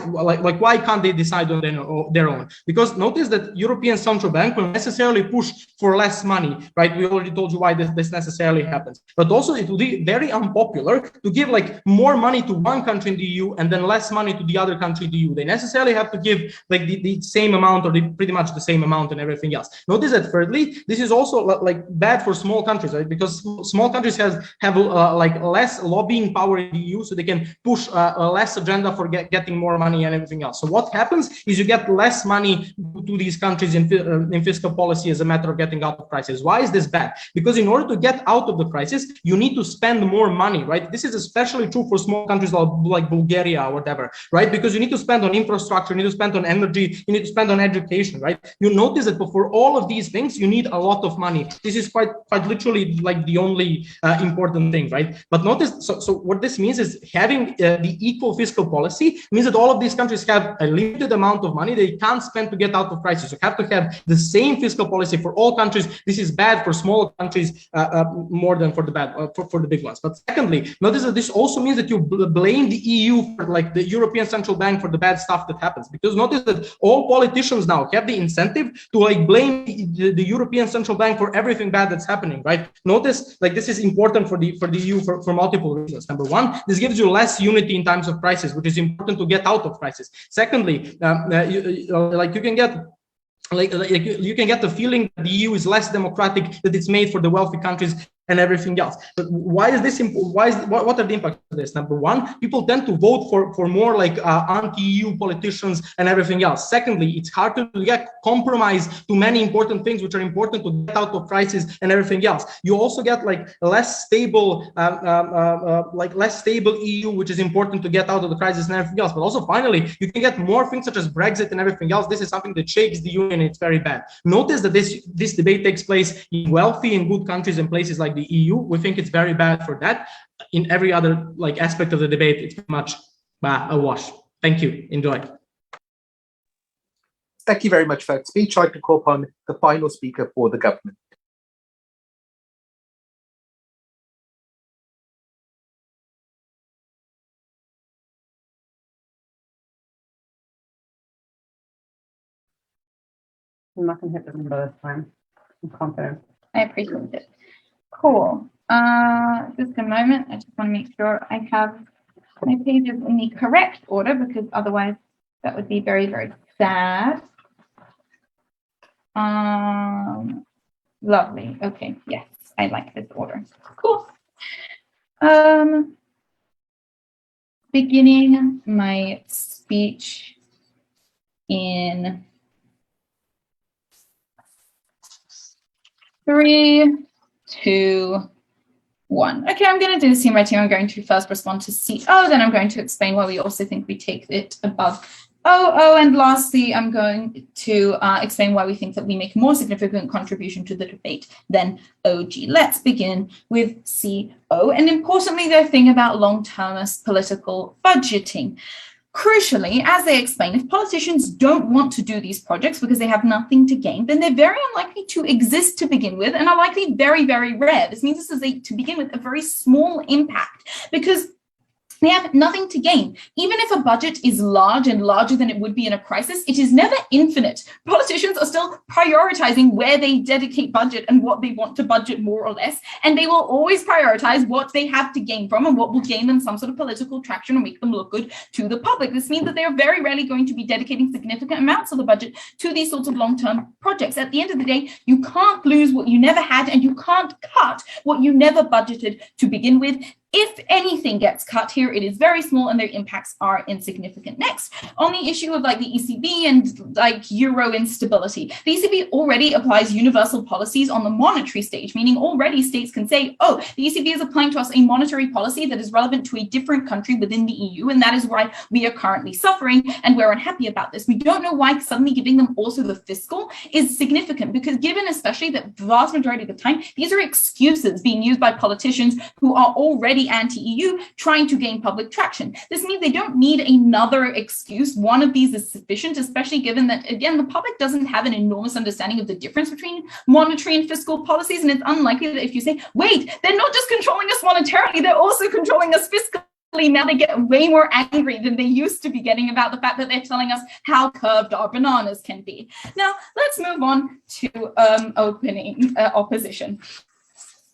why can't they decide on their own? Because notice that European Central Bank will necessarily push for less money, right? We already told you why this necessarily happens. But also it will be very unpopular to give like more money to one country in the EU and then less money to the other country in the EU. They necessarily have to give like the same amount, or pretty much the same amount, and everything else. Notice that thirdly, this is also like bad for small countries, right? Because small countries have like less lobbying power in the EU, so they can push a less agenda for getting more money and everything else. So what happens is you get less money to these countries in fiscal policy as a matter of getting out of crisis. Why is this bad? Because in order to get out of the crisis, you need to spend more money, right? This is especially true for small countries like Bulgaria or whatever, right? Because you need to spend on infrastructure, you need to spend on energy, you need to spend on education, right? You notice that for all of these things, you need a lot of money. This is quite literally like the only important thing, right? But notice, so what this means is having the equal fiscal policy means that all of these countries have a limited amount of money they can't spend to get out of crisis. You have to have the same fiscal policy for all countries. This is bad for small countries more than for the big ones. But secondly, notice that this also means that you blame the EU for like the European Central Bank for the bad stuff that happens. Because notice that all politicians now have the incentive to like blame the European Central Bank for everything bad that's happening, right? Notice like this is important for the EU for multiple reasons. Number one, this gives you less unity in times of crisis, which is important to get out of crisis. Secondly, you can get you can get the feeling that the EU is less democratic, that it's made for the wealthy countries and everything else. But why is this? What are the impacts? this. Number one, people tend to vote for more like anti-EU politicians and everything else. Secondly, it's hard to get compromise to many important things which are important to get out of crisis and everything else. You also get like less stable EU, which is important to get out of the crisis and everything else. But also finally, you can get more things such as Brexit and everything else. This is something that shakes the union. It's very bad. Notice that this debate takes place in wealthy and good countries and places like the EU. We think it's very bad for that. In every other like aspect of the debate, it's pretty much a wash. Thank you. Enjoy.
Thank you very much for that speech. I'd like to call upon the final speaker for the government.
I'm not going to hit the window this time. I'm confident.
I appreciate it. Cool. Just a moment. I just want to make sure I have my pages in the correct order, because otherwise that would be very, very sad. Lovely. Okay. Yes, I like this order. Cool. Beginning my speech in 3, 2, 1. Okay, I'm going to do the same right here. I'm going to first respond to CO, then I'm going to explain why we also think we take it above OO, and lastly, I'm going to explain why we think that we make a more significant contribution to the debate than OG. Let's begin with CO, and importantly, their thing about long-termist political budgeting. Crucially, as they explain, if politicians don't want to do these projects because they have nothing to gain, then they're very unlikely to exist to begin with and are likely very, very rare. This means this is, to begin with, a very small impact because they have nothing to gain. Even if a budget is large and larger than it would be in a crisis, it is never infinite. Politicians are still prioritizing where they dedicate budget and what they want to budget more or less. And they will always prioritize what they have to gain from and what will gain them some sort of political traction or make them look good to the public. This means that they are very rarely going to be dedicating significant amounts of the budget to these sorts of long-term projects. At the end of the day, you can't lose what you never had and you can't cut what you never budgeted to begin with. If anything gets cut here, it is very small and their impacts are insignificant. Next, on the issue of like the ECB and like euro instability, the ECB already applies universal policies on the monetary stage, meaning already states can say, oh, the ECB is applying to us a monetary policy that is relevant to a different country within the EU, and that is why we are currently suffering and we're unhappy about this. We don't know why suddenly giving them also the fiscal is significant, because given especially that the vast majority of the time, these are excuses being used by politicians who are already anti-EU trying to gain public traction. This means they don't need another excuse. One of these is sufficient, especially given that, again, the public doesn't have an enormous understanding of the difference between monetary and fiscal policies. And it's unlikely that if you say, wait, they're not just controlling us monetarily, they're also controlling us fiscally. Now they get way more angry than they used to be getting about the fact that they're telling us how curved our bananas can be. Now, let's move on to opening opposition.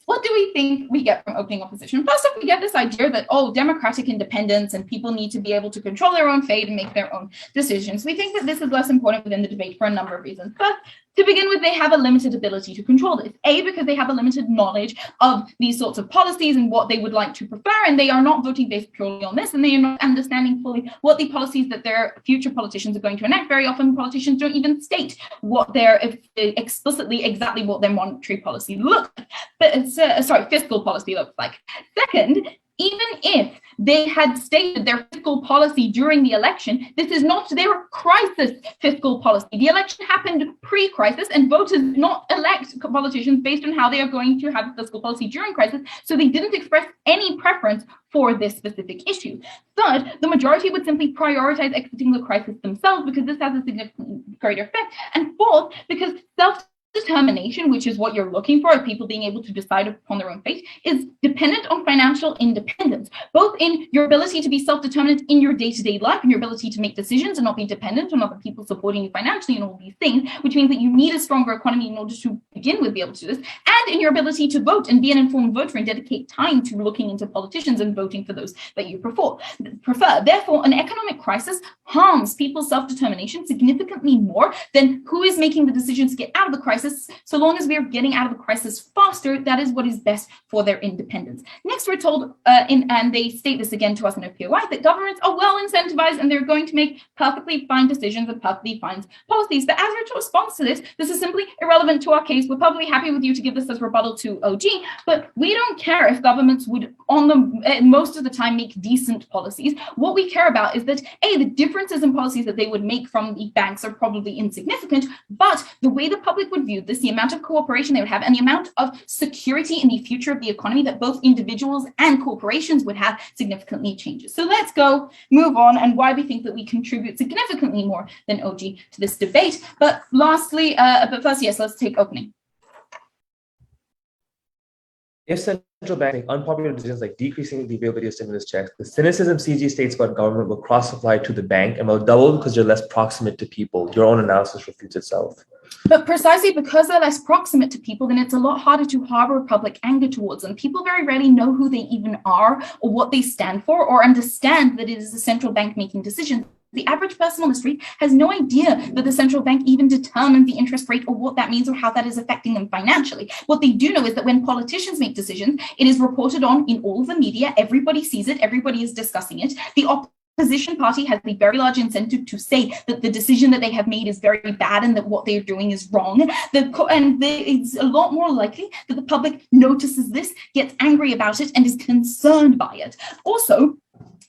What do we think we get from opening opposition? First off, we get this idea that, oh, democratic independence and people need to be able to control their own fate and make their own decisions. We think that this is less important within the debate for a number of reasons. First, to begin with, they have a limited ability to control this. A, because they have a limited knowledge of these sorts of policies and what they would like to prefer, and they are not voting based purely on this, and they are not understanding fully what the policies that their future politicians are going to enact. Very often, politicians don't even state what their explicitly exactly what their monetary policy looks like. But fiscal policy looks like. Second, even if they had stated their fiscal policy during the election, this is not their crisis fiscal policy. The election happened pre-crisis, and voters did not elect politicians based on how they are going to have fiscal policy during crisis, so they didn't express any preference for this specific issue. Third, the majority would simply prioritize exiting the crisis themselves because this has a significant greater effect. And fourth, because self-determination, which is what you're looking for, people being able to decide upon their own fate, is dependent on financial independence, both in your ability to be self-determinant in your day-to-day life and your ability to make decisions and not be dependent on other people supporting you financially and all these things, which means that you need a stronger economy in order to begin with be able to do this, and in your ability to vote and be an informed voter and dedicate time to looking into politicians and voting for those that you prefer. Therefore, an economic crisis harms people's self-determination significantly more than who is making the decisions to get out of the crisis crisis. So long as we are getting out of the crisis faster, that is what is best for their independence. Next, we're told, and they state this again to us in OPOI, that governments are well incentivized and they're going to make perfectly fine decisions and perfectly fine policies. But as a response to this is simply irrelevant to our case. We're probably happy with you to give this as rebuttal to OG, but we don't care if governments would, most of the time, make decent policies. What we care about is that, A, the differences in policies that they would make from the banks are probably insignificant, but the way the public would view this, the amount of cooperation they would have, and the amount of security in the future of the economy that both individuals and corporations would have significantly changes. So let's go move on and why we think that we contribute significantly more than OG to this debate. But lastly, but first, yes, let's take opening.
If central banks make unpopular decisions like decreasing the availability of stimulus checks, the cynicism CG states about government will cross-apply to the bank and will double because they're less proximate to people. Your own analysis refutes itself.
But precisely because they're less proximate to people, then it's a lot harder to harbor public anger towards them. People very rarely know who they even are or what they stand for or understand that it is the central bank making decisions. The average person on the street has no idea that the central bank even determines the interest rate or what that means or how that is affecting them financially. What they do know is that when politicians make decisions, it is reported on in all of the media. Everybody sees it. Everybody is discussing it. The opposition party has a very large incentive to say that the decision that they have made is very bad and that what they're doing is wrong. It's a lot more likely that the public notices this, gets angry about it, and is concerned by it. Also,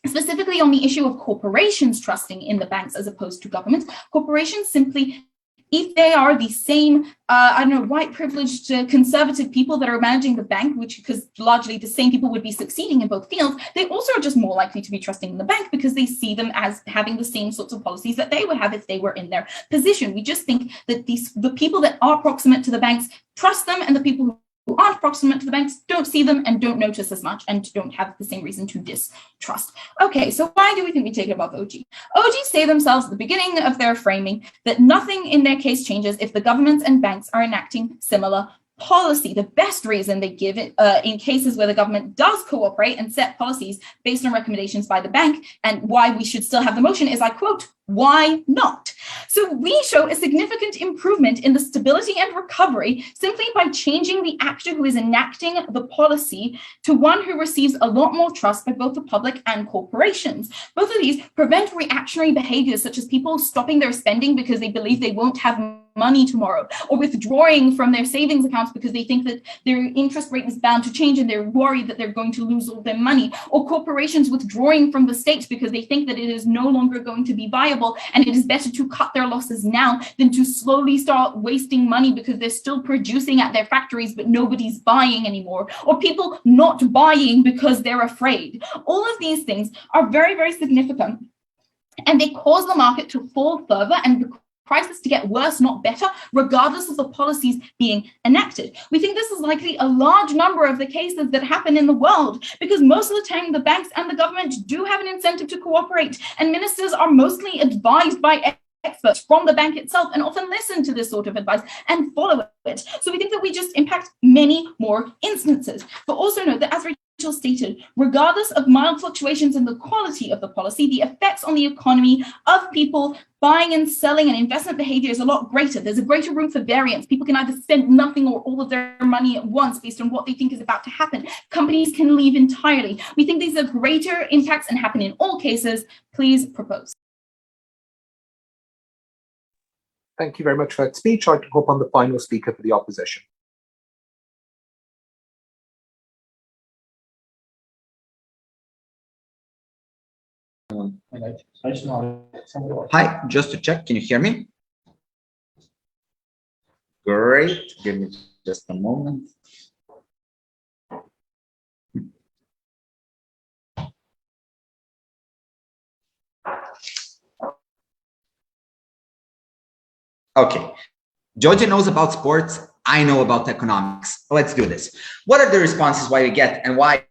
specifically on the issue of corporations trusting in the banks as opposed to governments, corporations simply, if they are the same, white privileged conservative people that are managing the bank, because largely the same people would be succeeding in both fields, they also are just more likely to be trusting in the bank because they see them as having the same sorts of policies that they would have if they were in their position. We just think that the people that are proximate to the banks trust them, and the people who aren't proximate to the banks don't see them and don't notice as much and don't have the same reason to distrust. Okay, so why do we think we take it above OG? OG say themselves at the beginning of their framing that nothing in their case changes if the governments and banks are enacting similar policy. The best reason they give it in cases where the government does cooperate and set policies based on recommendations by the bank, and why we should still have the motion is, I quote, "Why not?" So we show a significant improvement in the stability and recovery simply by changing the actor who is enacting the policy to one who receives a lot more trust by both the public and corporations. Both of these prevent reactionary behaviors such as people stopping their spending because they believe they won't have money tomorrow, or withdrawing from their savings accounts because they think that their interest rate is bound to change and they're worried that they're going to lose all their money, or corporations withdrawing from the state because they think that it is no longer going to be viable and it is better to cut their losses now than to slowly start wasting money because they're still producing at their factories but nobody's buying anymore, or people not buying because they're afraid. All of these things are very, very significant, and they cause the market to fall further and the crisis to get worse, not better, regardless of the policies being enacted. We think this is likely a large number of the cases that happen in the world, because most of the time the banks and the government do have an incentive to cooperate, and ministers are mostly advised by experts from the bank itself and often listen to this sort of advice and follow it. So we think that we just impact many more instances. But also note that, as Rachel stated, regardless of mild fluctuations in the quality of the policy, the effects on the economy of people buying and selling and investment behavior is a lot greater. There's a greater room for variance. People can either spend nothing or all of their money at once based on what they think is about to happen. Companies can leave entirely. We think these are greater impacts and happen in all cases. Please propose.
Thank you very much for that speech. I'd hope on the final speaker for the opposition.
Hi, just to check, can you hear me? Great, give me just a moment. Okay, Georgia knows about sports, I know about economics. Let's do this. What are the responses why we get and why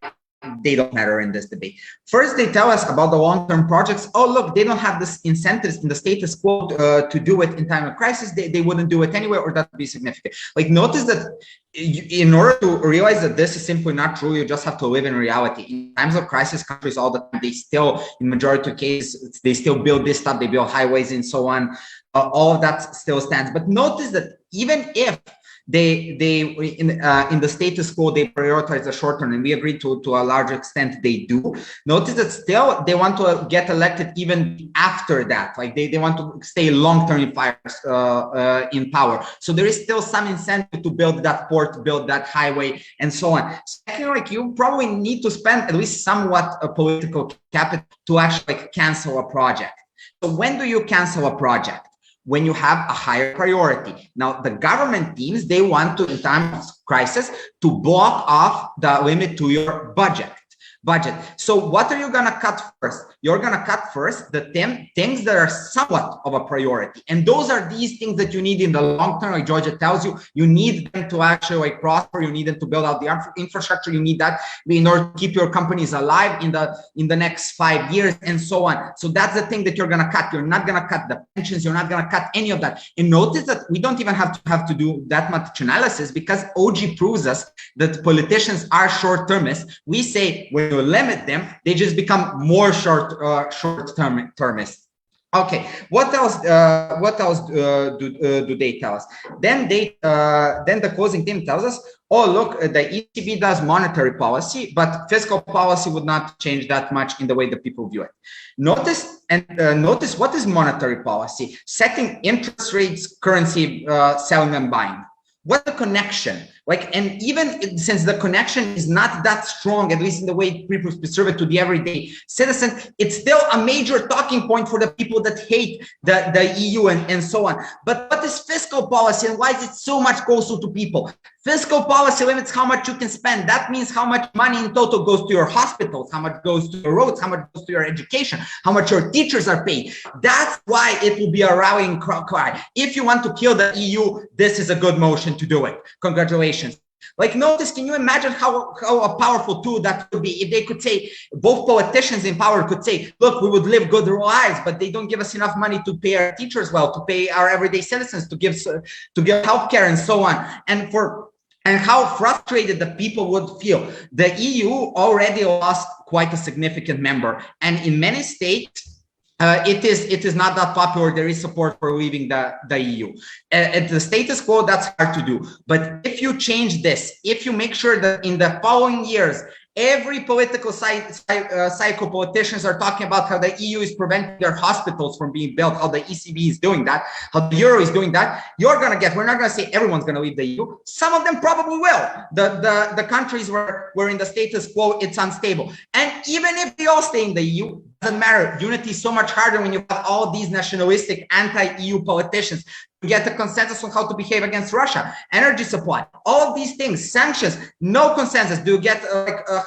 they don't matter in this debate? First, they tell us about the long-term projects. Oh, look, they don't have this incentives in the status quo to do it in time of crisis. They wouldn't do it anyway, or that would be significant. Like, notice that in order to realize that this is simply not true, you just have to live in reality. In times of crisis, countries all the time, they still, in majority of cases, they still build this stuff, they build highways and so on. all of that still stands. But notice that even if they in the status quo, they prioritize the short term, and we agree to a large extent they do. Notice that still they want to get elected even after that. Like they want to stay long-term in power. So there is still some incentive to build that port, build that highway, and so on. Second, like you probably need to spend at least somewhat a political capital to actually cancel a project. So when do you cancel a project? When you have a higher priority. Now, the government teams, they want to, in times of crisis, to block off the limit to your budget. So what are you going to cut first? You're going to cut first the things that are somewhat of a priority. And those are these things that you need in the long term. Like Georgia tells you, you need them to actually prosper. You need them to build out the infrastructure. You need that in order to keep your companies alive in the next 5 years and so on. So that's the thing that you're going to cut. You're not going to cut the pensions. You're not going to cut any of that. And notice that we don't even have to do that much analysis, because OG proves us that politicians are short-termists. We say when you limit them, they just become more short-termist. Okay, what else do they tell us? Then the closing team tells us, oh, look, the ECB does monetary policy, but fiscal policy would not change that much in the way that people view it. Notice what is monetary policy? Setting interest rates, currency, selling and buying. What's the connection? Like, and even since the connection is not that strong, at least in the way people perceive it to the everyday citizen, it's still a major talking point for the people that hate the EU and so on. But what is fiscal policy, and why is it so much closer to people? Fiscal policy limits how much you can spend. That means how much money in total goes to your hospitals, how much goes to your roads, how much goes to your education, how much your teachers are paid. That's why it will be a rallying cry. If you want to kill the EU, this is a good motion to do it. Congratulations. Like, notice, can you imagine how a powerful tool that would be if they could say, both politicians in power could say, look, we would live good lives, but they don't give us enough money to pay our teachers well, to pay our everyday citizens, to give healthcare and so on. And how frustrated the people would feel. The EU already lost quite a significant member, and in many states, it is not that popular. There is support for leaving the EU. At the status quo, that's hard to do. But if you change this, if you make sure that in the following years, every political cycle, politicians are talking about how the EU is preventing their hospitals from being built, how the ECB is doing that, how the euro is doing that, we're not going to say everyone's going to leave the EU. Some of them probably will. The countries where in the status quo, it's unstable. And even if they all stay in the EU, doesn't matter. Unity is so much harder when you have all these nationalistic anti-EU politicians. You get a consensus on how to behave against Russia, energy supply, all of these things, sanctions, no consensus. Do you get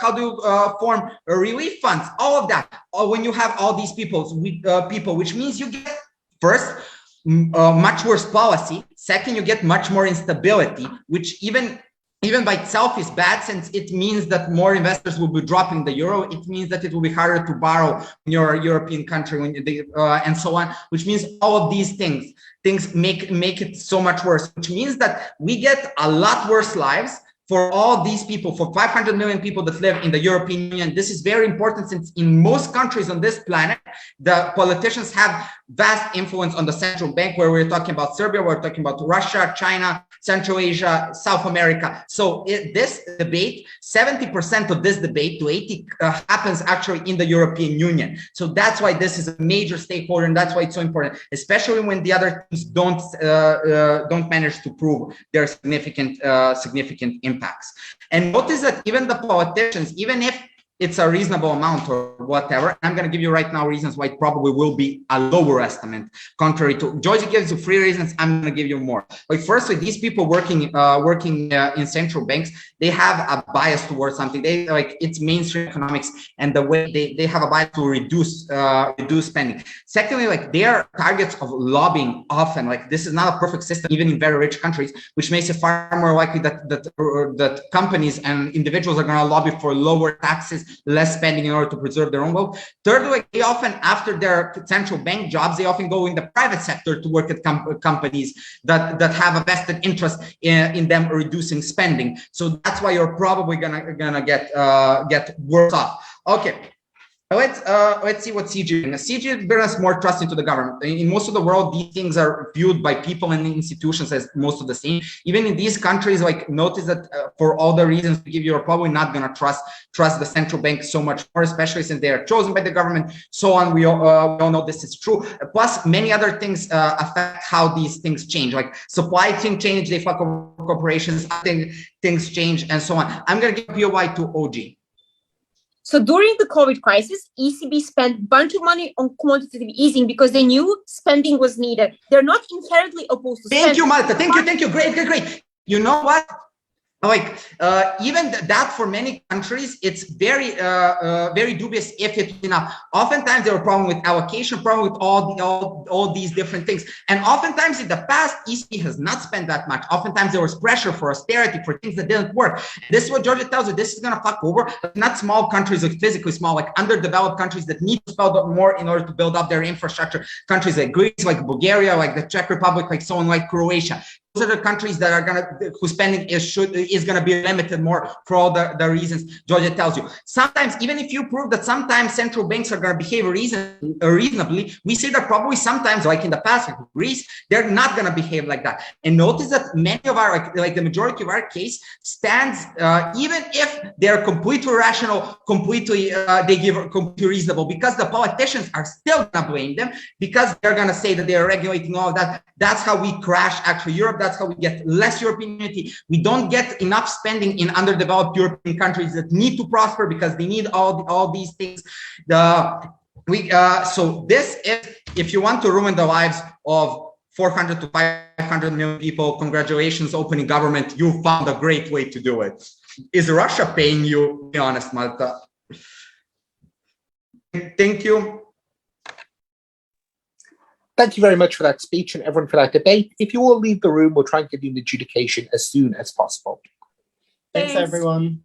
how do you form relief funds? All of that. Or when you have all these people, which means you get first much worse policy. Second, you get much more instability, which even by itself is bad, since it means that more investors will be dropping the euro. It means that it will be harder to borrow in your European country and so on, which means all of these things make it so much worse, which means that we get a lot worse lives for all these people, for 500 million people that live in the European Union. This is very important, since in most countries on this planet, the politicians have vast influence on the central bank, where we're talking about Serbia, we're talking about Russia, China, Central Asia, South America. So this debate, 70% of this debate to 80 happens actually in the European Union. So that's why this is a major stakeholder, and that's why it's so important, especially when the other teams don't manage to prove their significant impacts. And notice that even the politicians, even if it's a reasonable amount or whatever, I'm going to give you right now reasons why it probably will be a lower estimate, contrary to Georgia gives you 3 reasons. I'm going to give you more. Like, firstly, these people working in central banks, they have a bias towards something. It's mainstream economics, and the way they have a bias to reduce spending. Secondly, they are targets of lobbying often. This is not a perfect system, even in very rich countries, which makes it far more likely that companies and individuals are going to lobby for lower taxes, less spending in order to preserve their own wealth. Thirdly, they often, after their central bank jobs, they often go in the private sector to work at companies that have a vested interest in them reducing spending. So that's why you're probably gonna get worse off. Okay. Let's see what CG brings. CG brings more trust into the government. In most of the world, these things are viewed by people and institutions as most of the same. Even in these countries, like notice that for all the reasons we give you, are probably not going to trust the central bank so much more, especially since they are chosen by the government. So on, we all know this is true. Plus, many other things affect how these things change, like supply chain change, they fuck over corporations, things change, and so on. I'm going to give POI to OG.
So during the COVID crisis, ECB spent a bunch of money on quantitative easing because they knew spending was needed. They're not inherently opposed to spending.
Thank you, Malta. Thank you. Great. You know what? Like even that for many countries, it's very dubious if it's enough. Oftentimes there were problems with allocation, problem with all these different things, and oftentimes in the past ECB has not spent that much. Oftentimes there was pressure for austerity, for things that didn't work. And this is what Georgia tells you. This is going to fuck over not small countries, like physically small, like underdeveloped countries that need to spend more in order to build up their infrastructure. Countries like Greece, like Bulgaria, like the Czech Republic, like someone like Croatia. Those are the countries that are whose spending is gonna be limited more for all the reasons Georgia tells you. Sometimes, even if you prove that sometimes central banks are gonna behave reasonably, we say that probably sometimes, like in the past, like Greece, they're not gonna behave like that. And notice that many of our, like the majority of our case stands, even if they're completely rational, they give completely reasonable, because the politicians are still gonna blame them, because they're gonna say that they are regulating all of that. That's how we crash actually Europe. That's how we get less European unity. We don't get enough spending in underdeveloped European countries that need to prosper because they need all these things. So this is, if you want to ruin the lives of 400 to 500 million people, congratulations, opening government. You found a great way to do it. Is Russia paying you? Be honest, Malta. Thank you.
Thank you very much for that speech and everyone for that debate. If you all leave the room, we'll try and give you an adjudication as soon as possible.
Thanks everyone.